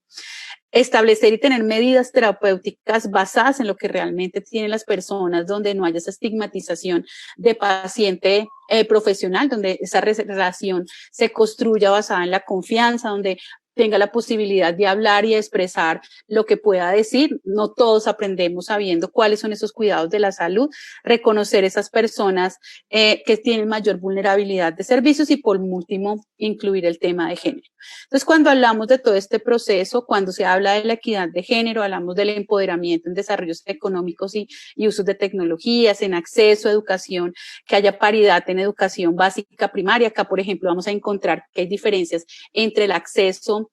Establecer y tener medidas terapéuticas basadas en lo que realmente tienen las personas, donde no haya esa estigmatización de paciente profesional, donde esa relación se construya basada en la confianza, donde tenga la posibilidad de hablar y expresar lo que pueda decir. No todos aprendemos sabiendo cuáles son esos cuidados de la salud, reconocer esas personas que tienen mayor vulnerabilidad de servicios y por último, incluir el tema de género. Entonces, cuando hablamos de todo este proceso, cuando se habla de la equidad de género, hablamos del empoderamiento en desarrollos económicos y usos de tecnologías, en acceso a educación, que haya paridad en educación básica primaria. Acá, por ejemplo, vamos a encontrar que hay diferencias entre el acceso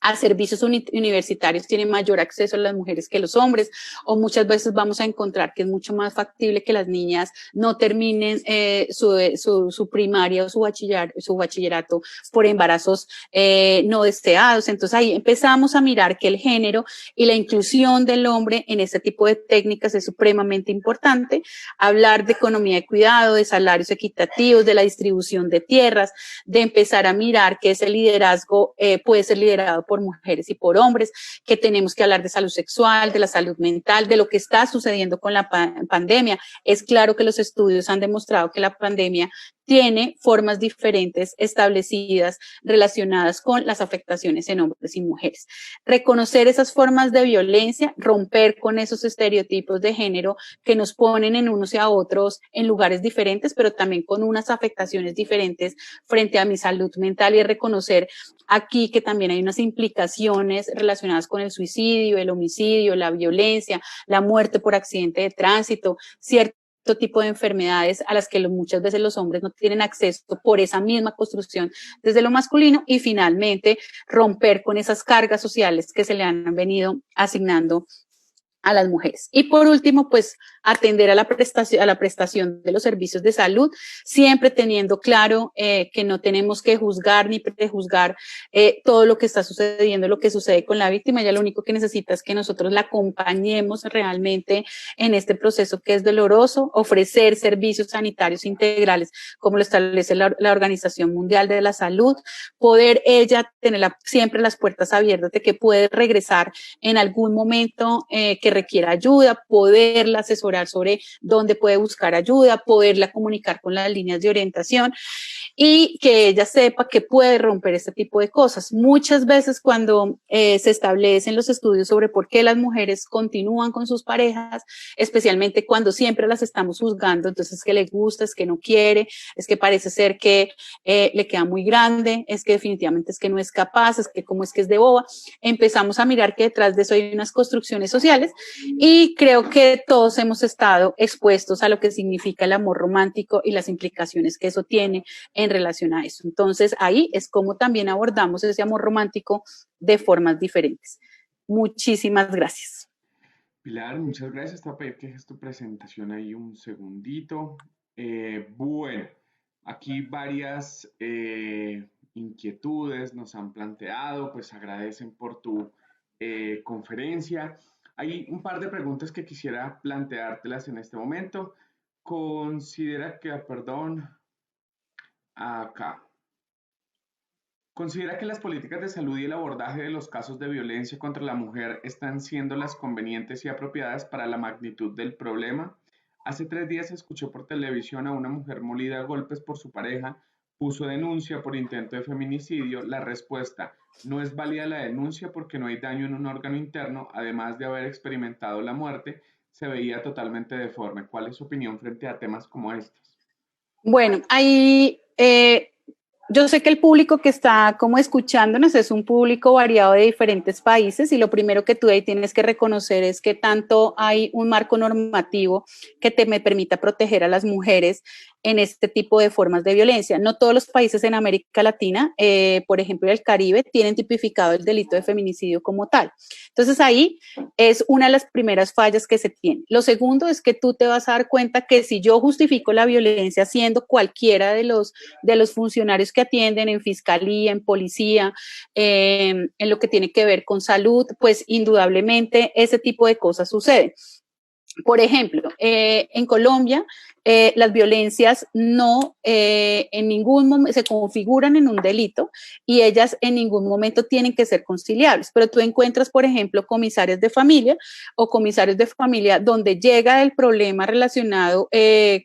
a servicios universitarios, tienen mayor acceso a las mujeres que los hombres, o muchas veces vamos a encontrar que es mucho más factible que las niñas no terminen su primaria o su bachillerato por embarazos no deseados. Entonces ahí empezamos a mirar que el género y la inclusión del hombre en este tipo de técnicas es supremamente importante. Hablar de economía de cuidado, de salarios equitativos, de la distribución de tierras, de empezar a mirar que ese liderazgo puede ser liderado por mujeres y por hombres, que tenemos que hablar de salud sexual, de la salud mental, de lo que está sucediendo con la pandemia. Es claro que los estudios han demostrado que la pandemia tiene formas diferentes establecidas relacionadas con las afectaciones en hombres y mujeres. Reconocer esas formas de violencia, romper con esos estereotipos de género que nos ponen en unos y a otros en lugares diferentes, pero también con unas afectaciones diferentes frente a mi salud mental, y reconocer aquí que también hay unas implicaciones relacionadas con el suicidio, el homicidio, la violencia, la muerte por accidente de tránsito, cierto tipo de enfermedades a las que muchas veces los hombres no tienen acceso por esa misma construcción desde lo masculino, y finalmente romper con esas cargas sociales que se le han venido asignando a las mujeres. Y por último, pues atender a la prestación de los servicios de salud, siempre teniendo claro que no tenemos que juzgar ni prejuzgar todo lo que está sucediendo, lo que sucede con la víctima. Ella lo único que necesita es que nosotros la acompañemos realmente en este proceso que es doloroso, ofrecer servicios sanitarios integrales, como lo establece la Organización Mundial de la Salud, poder ella tener siempre las puertas abiertas de que puede regresar en algún momento que requiera ayuda, poderla asesorar sobre dónde puede buscar ayuda, poderla comunicar con las líneas de orientación y que ella sepa que puede romper este tipo de cosas. Muchas veces cuando se establecen los estudios sobre por qué las mujeres continúan con sus parejas, especialmente cuando siempre las estamos juzgando, entonces es que le gusta, es que no quiere, es que parece ser que le queda muy grande, es que definitivamente es que no es capaz, es que como es que es de boba, empezamos a mirar que detrás de eso hay unas construcciones sociales, y creo que todos hemos estado expuestos a lo que significa el amor romántico y las implicaciones que eso tiene en relación a eso. Entonces, ahí es como también abordamos ese amor romántico de formas diferentes. Muchísimas gracias. Pilar, muchas gracias. Te voy a pedir que dejes tu presentación ahí un segundito. Bueno, aquí varias inquietudes nos han planteado, pues agradecen por tu conferencia. Hay un par de preguntas que quisiera planteártelas en este momento. Considera que, perdón, acá. ¿Considera que las políticas de salud y el abordaje de los casos de violencia contra la mujer están siendo las convenientes y apropiadas para la magnitud del problema? Hace 3 días escuché por televisión a una mujer molida a golpes por su pareja, puso denuncia por intento de feminicidio. La respuesta: no es válida la denuncia porque no hay daño en un órgano interno, además de haber experimentado la muerte, se veía totalmente deforme. ¿Cuál es su opinión frente a temas como estos? Bueno, ahí yo sé que el público que está como escuchándonos es un público variado de diferentes países, y lo primero que tú ahí tienes que reconocer es que tanto hay un marco normativo que me permita proteger a las mujeres en este tipo de formas de violencia. No todos los países en América Latina, por ejemplo el Caribe, tienen tipificado el delito de feminicidio como tal. Entonces ahí es una de las primeras fallas que se tiene. Lo segundo es que tú te vas a dar cuenta que si yo justifico la violencia siendo cualquiera de los funcionarios que atienden en fiscalía, en policía, en lo que tiene que ver con salud, pues indudablemente ese tipo de cosas suceden. Por ejemplo, en Colombia las violencias no en ningún momento se configuran en un delito y ellas en ningún momento tienen que ser conciliables. Pero tú encuentras, por ejemplo, comisarios de familia o comisarios de familia donde llega el problema relacionado,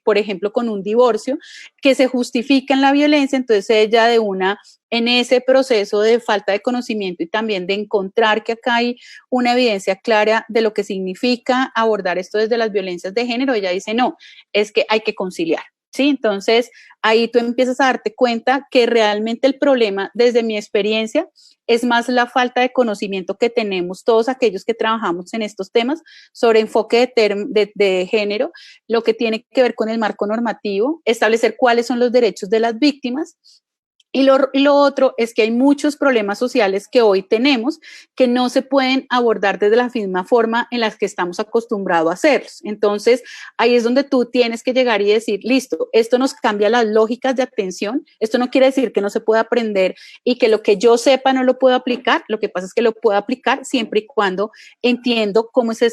por ejemplo, con un divorcio, que se justifica en la violencia, entonces ella de una en ese proceso de falta de conocimiento y también de encontrar que acá hay una evidencia clara de lo que significa abordar esto desde las violencias de género, ella dice, no, es que hay que conciliar, ¿sí? Entonces, ahí tú empiezas a darte cuenta que realmente el problema, desde mi experiencia, es más la falta de conocimiento que tenemos todos aquellos que trabajamos en estos temas sobre enfoque de género, lo que tiene que ver con el marco normativo, establecer cuáles son los derechos de las víctimas. Y lo otro es que hay muchos problemas sociales que hoy tenemos que no se pueden abordar desde la misma forma en las que estamos acostumbrados a hacerlos. Entonces, ahí es donde tú tienes que llegar y decir, listo, esto nos cambia las lógicas de atención, esto no quiere decir que no se pueda aprender y que lo que yo sepa no lo puedo aplicar, lo que pasa es que lo puedo aplicar siempre y cuando entiendo cómo es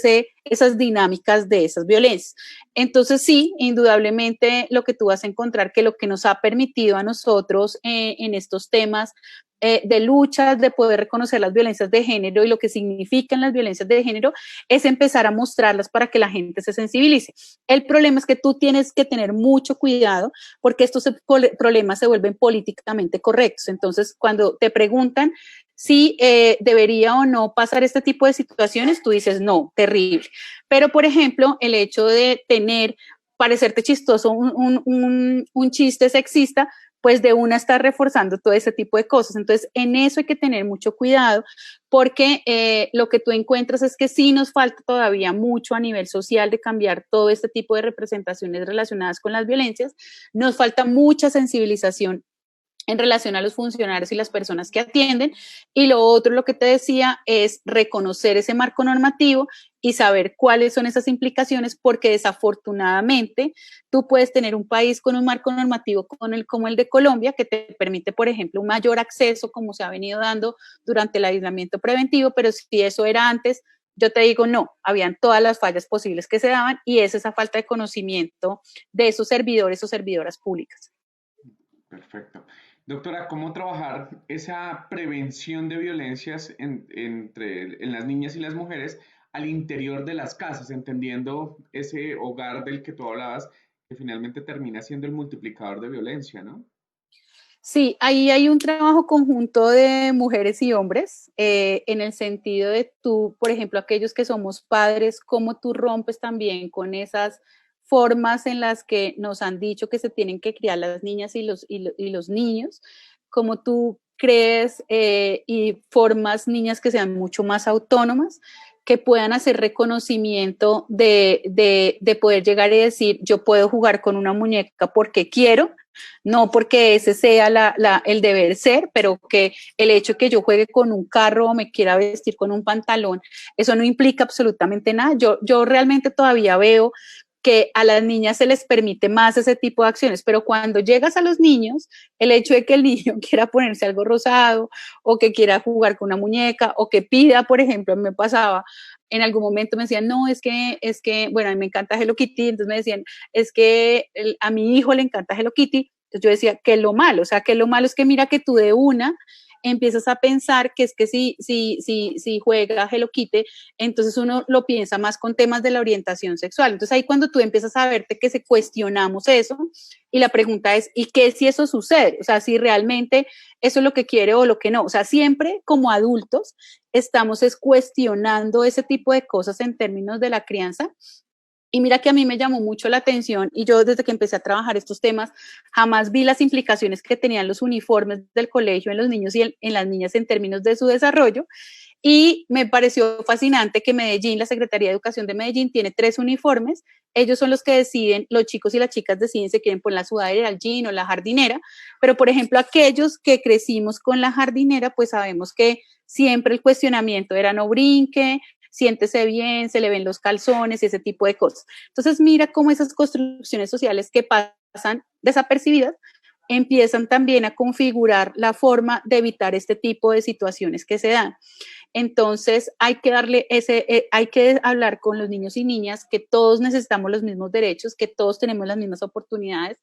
esas dinámicas de esas violencias. Entonces sí, indudablemente lo que tú vas a encontrar que lo que nos ha permitido a nosotros en estos temas de luchas, de poder reconocer las violencias de género y lo que significan las violencias de género, es empezar a mostrarlas para que la gente se sensibilice. El problema es que tú tienes que tener mucho cuidado porque estos problemas se vuelven políticamente correctos. Entonces, cuando te preguntan si debería o no pasar este tipo de situaciones, tú dices, no, terrible. Pero, por ejemplo, el hecho de parecerte chistoso un chiste sexista, pues de una está reforzando todo ese tipo de cosas. Entonces, en eso hay que tener mucho cuidado porque lo que tú encuentras es que sí nos falta todavía mucho a nivel social de cambiar todo este tipo de representaciones relacionadas con las violencias. Nos falta mucha sensibilización en relación a los funcionarios y las personas que atienden. Y lo otro, lo que te decía, es reconocer ese marco normativo y saber cuáles son esas implicaciones, porque desafortunadamente tú puedes tener un país con un marco normativo como el de Colombia, que te permite, por ejemplo, un mayor acceso, como se ha venido dando durante el aislamiento preventivo, pero si eso era antes, yo te digo, no, habían todas las fallas posibles que se daban y es esa falta de conocimiento de esos servidores o servidoras públicas. Perfecto. Doctora, ¿cómo trabajar esa prevención de violencias en las niñas y las mujeres al interior de las casas, entendiendo ese hogar del que tú hablabas, que finalmente termina siendo el multiplicador de violencia, ¿no? Sí, ahí hay un trabajo conjunto de mujeres y hombres, en el sentido de tú, por ejemplo, aquellos que somos padres, cómo tú rompes también con esas formas en las que nos han dicho que se tienen que criar las niñas y los niños, cómo tú crees y formas niñas que sean mucho más autónomas, que puedan hacer reconocimiento de poder llegar y decir, yo puedo jugar con una muñeca porque quiero, no porque ese sea el deber ser, pero que el hecho de que yo juegue con un carro o me quiera vestir con un pantalón, eso no implica absolutamente nada. Yo realmente todavía veo que a las niñas se les permite más ese tipo de acciones, pero cuando llegas a los niños, el hecho de que el niño quiera ponerse algo rosado o que quiera jugar con una muñeca o que pida, por ejemplo, me pasaba, en algún momento me decían, no, bueno, a mí me encanta Hello Kitty, entonces me decían, es que a mi hijo le encanta Hello Kitty, entonces yo decía, ¿qué es lo malo? O sea, que lo malo es que mira que tú de una empiezas a pensar que es que si juega Hello Kitty, entonces uno lo piensa más con temas de la orientación sexual. Entonces ahí cuando tú empiezas a verte que se cuestionamos eso y la pregunta es, ¿y qué si eso sucede? O sea, si realmente eso es lo que quiere o lo que no. O sea, siempre como adultos estamos cuestionando ese tipo de cosas en términos de la crianza. Y mira que a mí me llamó mucho la atención y yo desde que empecé a trabajar estos temas jamás vi las implicaciones que tenían los uniformes del colegio en los niños y en las niñas en términos de su desarrollo. Y me pareció fascinante que Medellín, la Secretaría de Educación de Medellín, tiene 3 uniformes. Ellos son los que deciden, los chicos y las chicas deciden si quieren poner la sudadera, el jean o la jardinera. Pero, por ejemplo, aquellos que crecimos con la jardinera, pues sabemos que siempre el cuestionamiento era no brinque, siéntese bien, se le ven los calzones y ese tipo de cosas. Entonces, mira cómo esas construcciones sociales que pasan desapercibidas empiezan también a configurar la forma de evitar este tipo de situaciones que se dan. Entonces hay que hablar con los niños y niñas que todos necesitamos los mismos derechos, que todos tenemos las mismas oportunidades,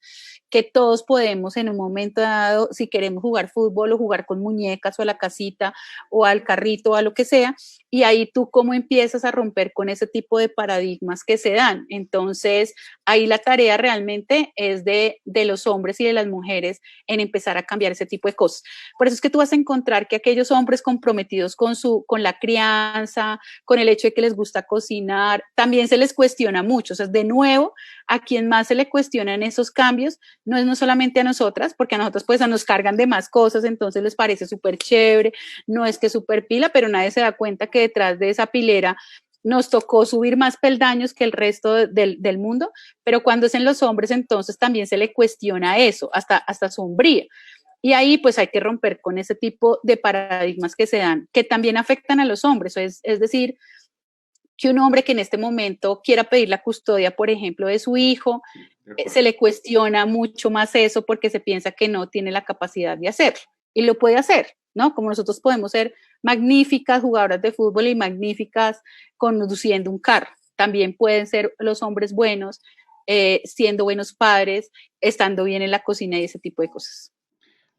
que todos podemos en un momento dado, si queremos jugar fútbol o jugar con muñecas o a la casita o al carrito o a lo que sea, y ahí tú cómo empiezas a romper con ese tipo de paradigmas que se dan. Entonces, ahí la tarea realmente es de los hombres y de las mujeres en empezar a cambiar ese tipo de cosas. Por eso es que tú vas a encontrar que aquellos hombres comprometidos con la crianza, con el hecho de que les gusta cocinar, también se les cuestiona mucho. O sea, de nuevo, a quien más se le cuestionan esos cambios no solamente a nosotras, porque a nosotros pues nos cargan de más cosas, entonces les parece súper chévere, no es que súper pila, pero nadie se da cuenta que detrás de esa pilera nos tocó subir más peldaños que el resto del mundo, pero cuando es en los hombres, entonces también se le cuestiona eso, hasta sombría. Y ahí pues hay que romper con ese tipo de paradigmas que se dan, que también afectan a los hombres, es decir, que un hombre que en este momento quiera pedir la custodia, por ejemplo, de su hijo, se le cuestiona mucho más eso porque se piensa que no tiene la capacidad de hacerlo. Y lo puede hacer, ¿no? Como nosotros podemos ser magníficas jugadoras de fútbol y magníficas conduciendo un carro. También pueden ser los hombres buenos, siendo buenos padres, estando bien en la cocina y ese tipo de cosas.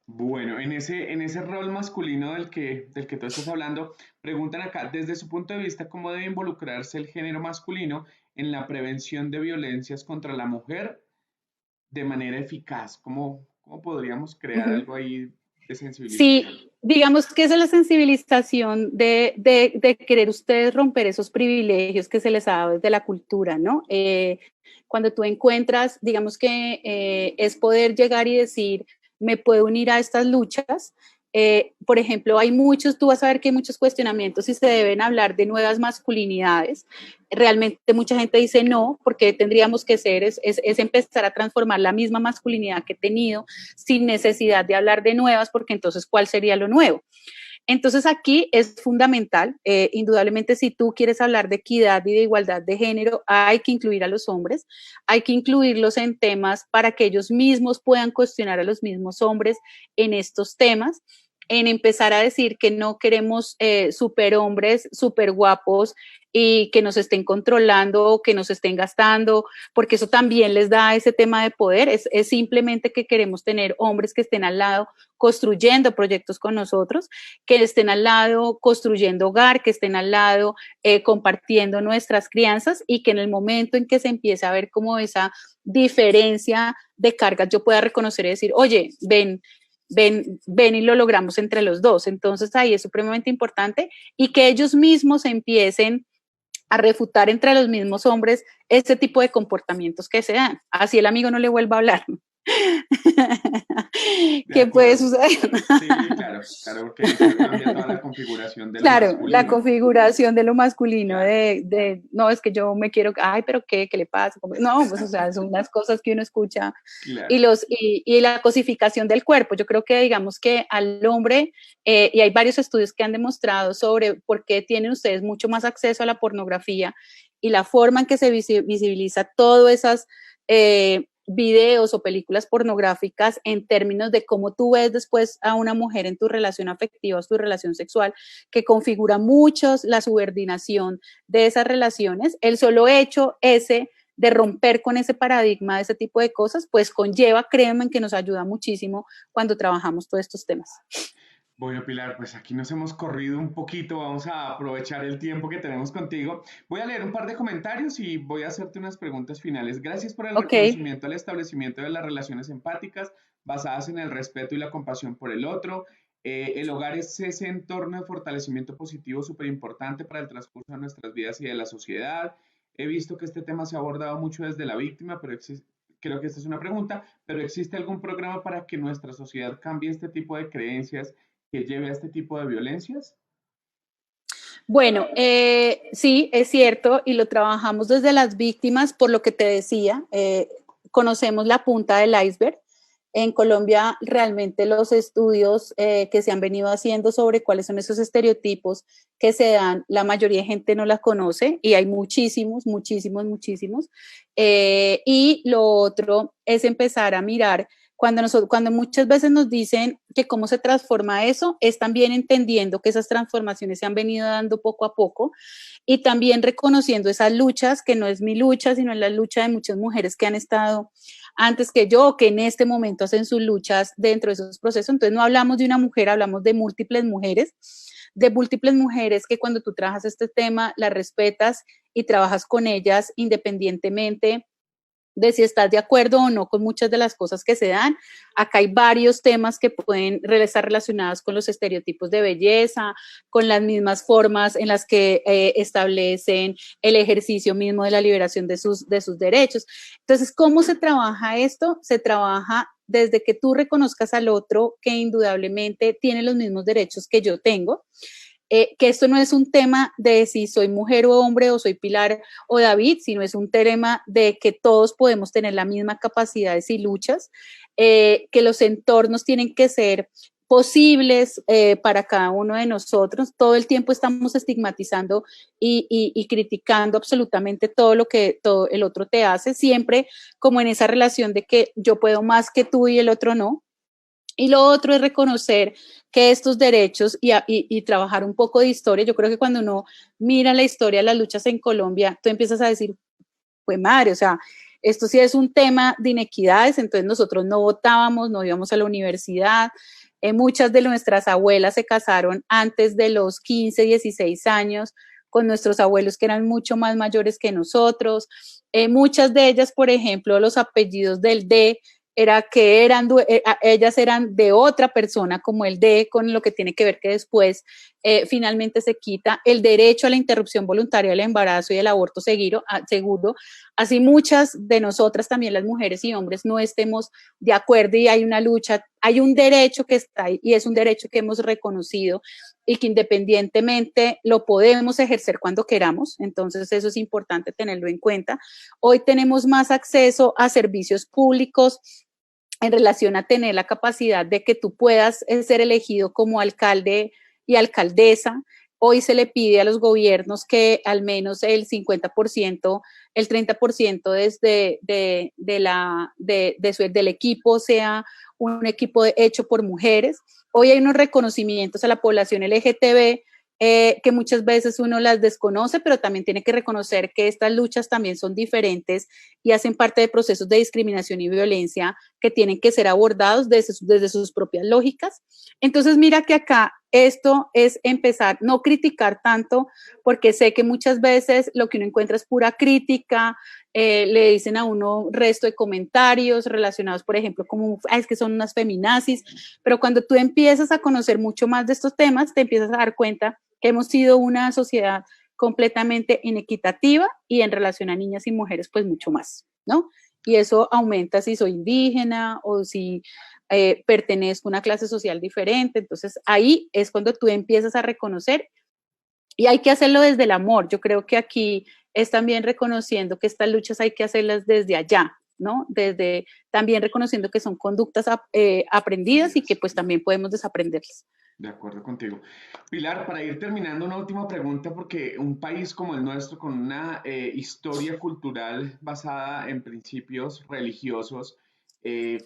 Bueno, en ese rol masculino del que tú estás hablando, preguntan acá, desde su punto de vista, ¿cómo debe involucrarse el género masculino en la prevención de violencias contra la mujer de manera eficaz? ¿Cómo podríamos crear algo ahí de sensibilización? Sí, digamos que esa es la sensibilización de querer ustedes romper esos privilegios que se les ha dado desde la cultura, ¿no? Cuando tú encuentras, digamos que es poder llegar y decir, me puedo unir a estas luchas. Por ejemplo, tú vas a ver que hay muchos cuestionamientos y se deben hablar de nuevas masculinidades. Realmente mucha gente dice no, porque tendríamos que ser, es empezar a transformar la misma masculinidad que he tenido sin necesidad de hablar de nuevas, porque entonces, ¿cuál sería lo nuevo? Entonces aquí es fundamental, indudablemente si tú quieres hablar de equidad y de igualdad de género, hay que incluir a los hombres, hay que incluirlos en temas para que ellos mismos puedan cuestionar a los mismos hombres en estos temas, en empezar a decir que no queremos superhombres, super guapos y que nos estén controlando, que nos estén gastando, porque eso también les da ese tema de poder, es simplemente que queremos tener hombres que estén al lado construyendo proyectos con nosotros, que estén al lado construyendo hogar, que estén al lado compartiendo nuestras crianzas y que en el momento en que se empiece a ver como esa diferencia de cargas yo pueda reconocer y decir, oye, ven y lo logramos entre los dos. Entonces ahí es supremamente importante y que ellos mismos empiecen a refutar entre los mismos hombres este tipo de comportamientos que se dan. Así el amigo no le vuelva a hablar. ¿Qué puede suceder? Sí, claro, porque ahí se cambia toda la configuración de lo Claro, masculino. la configuración de lo masculino, Claro. no, es que yo me quiero, ay, pero ¿qué le pasa? No, pues o sea, son unas cosas que uno escucha Claro. y la cosificación del cuerpo. Yo creo que digamos que al hombre, y hay varios estudios que han demostrado sobre por qué tienen ustedes mucho más acceso a la pornografía y la forma en que se visibiliza todas esas videos o películas pornográficas en términos de cómo tú ves después a una mujer en tu relación afectiva o tu relación sexual, que configura mucho la subordinación de esas relaciones. El solo hecho ese de romper con ese paradigma de ese tipo de cosas, pues conlleva, créanme, que nos ayuda muchísimo cuando trabajamos todos estos temas. Bueno, Pilar, pues aquí nos hemos corrido un poquito, vamos a aprovechar el tiempo que tenemos contigo. Voy a leer un par de comentarios y voy a hacerte unas preguntas finales. Gracias por el reconocimiento al establecimiento de las relaciones empáticas basadas en el respeto y la compasión por el otro. El hogar es ese entorno de fortalecimiento positivo súper importante para el transcurso de nuestras vidas y de la sociedad. He visto que este tema se ha abordado mucho desde la víctima, pero creo que esta es una pregunta, pero ¿existe algún programa para que nuestra sociedad cambie este tipo de creencias que lleve a este tipo de violencias? Bueno, sí, es cierto, y lo trabajamos desde las víctimas, por lo que te decía, conocemos la punta del iceberg. En Colombia, realmente los estudios que se han venido haciendo sobre cuáles son esos estereotipos que se dan, la mayoría de gente no las conoce y hay muchísimos, muchísimos, muchísimos. Y lo otro es empezar a mirar Cuando muchas veces nos dicen que cómo se transforma eso, es también entendiendo que esas transformaciones se han venido dando poco a poco y también reconociendo esas luchas, que no es mi lucha, sino es la lucha de muchas mujeres que han estado antes que yo, que en este momento hacen sus luchas dentro de esos procesos. Entonces no hablamos de una mujer, hablamos de múltiples mujeres que cuando tú trabajas este tema, las respetas y trabajas con ellas independientemente de si estás de acuerdo o no con muchas de las cosas que se dan. Acá hay varios temas que pueden estar relacionados con los estereotipos de belleza, con las mismas formas en las que establecen el ejercicio mismo de la liberación de sus derechos. Entonces, ¿cómo se trabaja esto? Se trabaja desde que tú reconozcas al otro que indudablemente tiene los mismos derechos que yo tengo. Que esto no es un tema de si soy mujer o hombre o soy Pilar o David, sino es un tema de que todos podemos tener la misma capacidades y luchas, que los entornos tienen que ser posibles para cada uno de nosotros. Todo el tiempo estamos estigmatizando y criticando absolutamente todo lo que todo el otro te hace, siempre como en esa relación de que yo puedo más que tú y el otro no. Y lo otro es reconocer que estos derechos y trabajar un poco de historia. Yo creo que cuando uno mira la historia de las luchas en Colombia, tú empiezas a decir, pues madre, o sea, esto sí es un tema de inequidades, entonces nosotros no votábamos, no íbamos a la universidad, muchas de nuestras abuelas se casaron antes de los 15, 16 años, con nuestros abuelos que eran mucho más mayores que nosotros. Muchas de ellas, por ejemplo, los apellidos del D, era que ellas eran de otra persona, como el D, con lo que tiene que ver que después finalmente se quita el derecho a la interrupción voluntaria del embarazo y el aborto seguro. Así muchas de nosotras, también las mujeres y hombres, no estemos de acuerdo y hay una lucha, hay un derecho que está ahí y es un derecho que hemos reconocido y que independientemente lo podemos ejercer cuando queramos. Entonces eso es importante tenerlo en cuenta. Hoy tenemos más acceso a servicios públicos en relación a tener la capacidad de que tú puedas ser elegido como alcalde y alcaldesa. Hoy se le pide a los gobiernos que al menos el 50%, el 30% del equipo sea un equipo hecho por mujeres. Hoy hay unos reconocimientos a la población LGTB que muchas veces uno las desconoce, pero también tiene que reconocer que estas luchas también son diferentes y hacen parte de procesos de discriminación y violencia que tienen que ser abordados desde sus propias lógicas. Entonces, mira que acá esto es empezar, no criticar tanto, porque sé que muchas veces lo que uno encuentra es pura crítica, le dicen a uno resto de comentarios relacionados, por ejemplo, como, es que son unas feminazis, pero cuando tú empiezas a conocer mucho más de estos temas, te empiezas a dar cuenta que hemos sido una sociedad completamente inequitativa y en relación a niñas y mujeres, pues mucho más, ¿no? Y eso aumenta si soy indígena o si pertenezco a una clase social diferente. Entonces ahí es cuando tú empiezas a reconocer y hay que hacerlo desde el amor. Yo creo que aquí es también reconociendo que estas luchas hay que hacerlas desde allá, ¿no? Desde también reconociendo que son conductas aprendidas y que pues también podemos desaprenderlas. De acuerdo contigo. Pilar, para ir terminando, una última pregunta, porque un país como el nuestro, con una historia cultural basada en principios religiosos,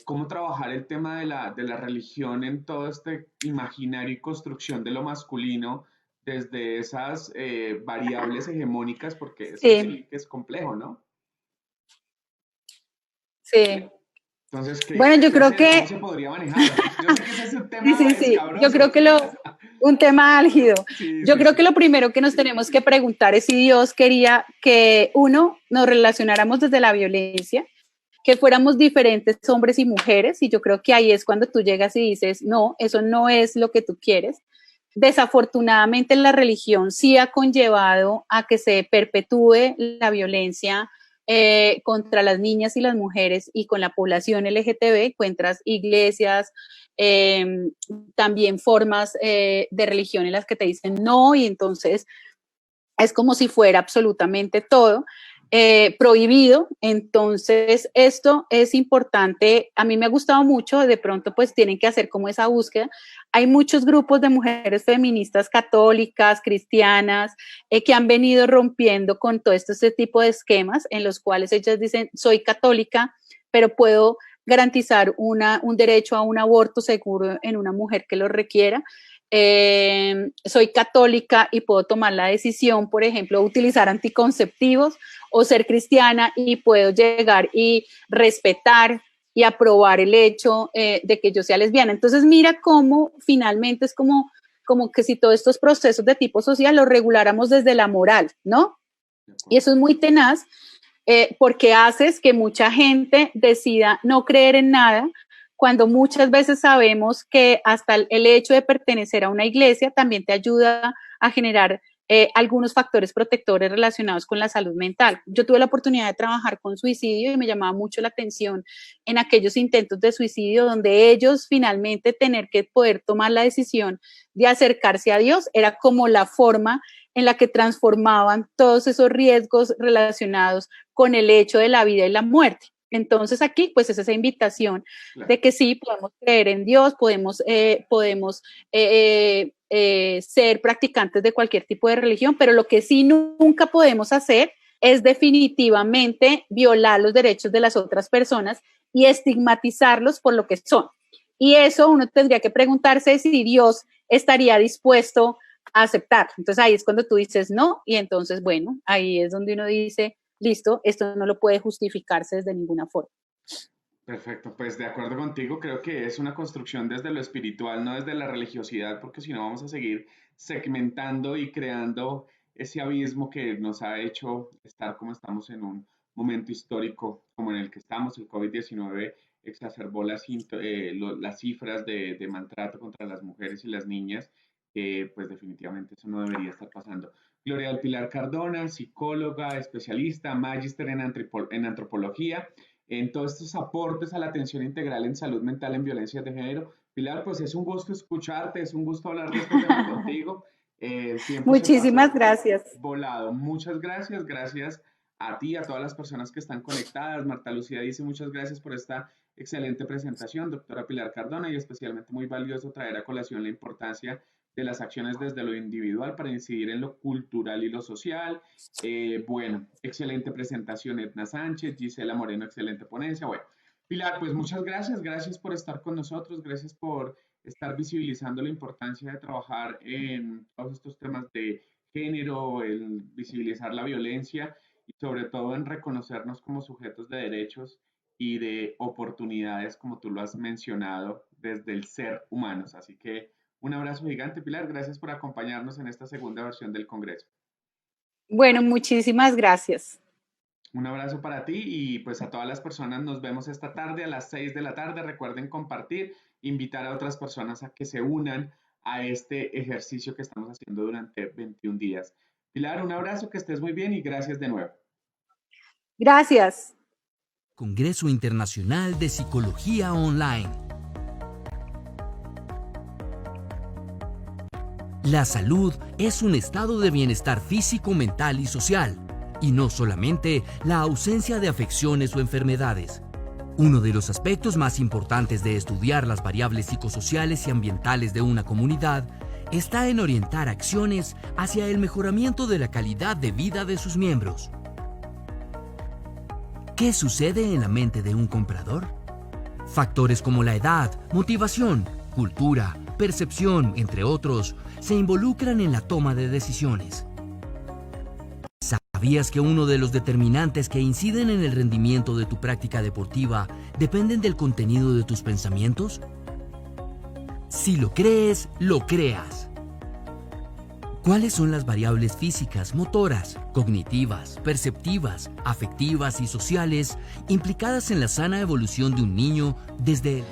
¿cómo trabajar el tema de la religión en todo este imaginario y construcción de lo masculino desde esas variables hegemónicas? Porque eso sí que es complejo, ¿no? Sí. Entonces, Bueno, yo creo que... ¿cómo se podría manejar? Yo sé que ese es un tema Sí. escabroso. Yo creo que un tema álgido. Sí, Yo creo que lo primero que nos tenemos que preguntar es si Dios quería que, uno, nos relacionáramos desde la violencia, que fuéramos diferentes hombres y mujeres, y yo creo que ahí es cuando tú llegas y dices, no, eso no es lo que tú quieres. Desafortunadamente la religión sí ha conllevado a que se perpetúe la violencia contra las niñas y las mujeres y con la población LGTB. Encuentras iglesias, eh, también formas de religión en las que te dicen no, y entonces es como si fuera absolutamente todo prohibido. Entonces esto es importante. A mí me ha gustado mucho. De pronto pues tienen que hacer como esa búsqueda. Hay muchos grupos de mujeres feministas católicas, cristianas, que han venido rompiendo con todo este tipo de esquemas en los cuales ellas dicen, soy católica, pero puedo garantizar un derecho a un aborto seguro en una mujer que lo requiera. Soy católica y puedo tomar la decisión, por ejemplo, utilizar anticonceptivos, o ser cristiana y puedo llegar y respetar y aprobar el hecho de que yo sea lesbiana. Entonces mira cómo finalmente es como que si todos estos procesos de tipo social los reguláramos desde la moral, ¿no? Y eso es muy tenaz porque haces que mucha gente decida no creer en nada, cuando muchas veces sabemos que hasta el hecho de pertenecer a una iglesia también te ayuda a generar algunos factores protectores relacionados con la salud mental. Yo tuve la oportunidad de trabajar con suicidio y me llamaba mucho la atención en aquellos intentos de suicidio donde ellos finalmente tener que poder tomar la decisión de acercarse a Dios era como la forma en la que transformaban todos esos riesgos relacionados con el hecho de la vida y la muerte. Entonces aquí pues es esa invitación de que sí, podemos creer en Dios, podemos ser practicantes de cualquier tipo de religión, pero lo que sí nunca podemos hacer es definitivamente violar los derechos de las otras personas y estigmatizarlos por lo que son. Y eso uno tendría que preguntarse si Dios estaría dispuesto a aceptar. Entonces ahí es cuando tú dices no, y entonces bueno, ahí es donde uno dice, listo, esto no lo puede justificarse desde ninguna forma. Perfecto, pues de acuerdo contigo, creo que es una construcción desde lo espiritual, no desde la religiosidad, porque si no vamos a seguir segmentando y creando ese abismo que nos ha hecho estar como estamos en un momento histórico como en el que estamos. El COVID-19 exacerbó las cifras de maltrato contra las mujeres y las niñas, que pues definitivamente eso no debería estar pasando. Gloria del Pilar Cardona, psicóloga, especialista, magíster en antropología, en todos estos aportes a la atención integral en salud mental en violencias de género. Pilar, pues es un gusto escucharte, es un gusto hablar de este tema contigo. Muchísimas gracias. Volado. Muchas gracias, gracias a ti, a todas las personas que están conectadas. Marta Lucía dice muchas gracias por esta excelente presentación, doctora Pilar Cardona, y especialmente muy valioso traer a colación la importancia de las acciones desde lo individual para incidir en lo cultural y lo social. Bueno, excelente presentación Edna Sánchez, Gisela Moreno, excelente ponencia. Bueno, Pilar, pues muchas gracias, gracias por estar con nosotros, gracias por estar visibilizando la importancia de trabajar en todos estos temas de género, el visibilizar la violencia y sobre todo en reconocernos como sujetos de derechos y de oportunidades, como tú lo has mencionado, desde el ser humanos. Así que un abrazo gigante, Pilar. Gracias por acompañarnos en esta segunda versión del Congreso. Bueno, muchísimas gracias. Un abrazo para ti y pues a todas las personas nos vemos esta tarde a las 6 de la tarde. Recuerden compartir, invitar a otras personas a que se unan a este ejercicio que estamos haciendo durante 21 días. Pilar, un abrazo, que estés muy bien y gracias de nuevo. Gracias. Congreso Internacional de Psicología Online. La salud es un estado de bienestar físico, mental y social, y no solamente la ausencia de afecciones o enfermedades. Uno de los aspectos más importantes de estudiar las variables psicosociales y ambientales de una comunidad está en orientar acciones hacia el mejoramiento de la calidad de vida de sus miembros. ¿Qué sucede en la mente de un comprador? Factores como la edad, motivación, cultura, percepción, entre otros, se involucran en la toma de decisiones. ¿Sabías que uno de los determinantes que inciden en el rendimiento de tu práctica deportiva dependen del contenido de tus pensamientos? Si lo crees, lo creas. ¿Cuáles son las variables físicas, motoras, cognitivas, perceptivas, afectivas y sociales implicadas en la sana evolución de un niño desde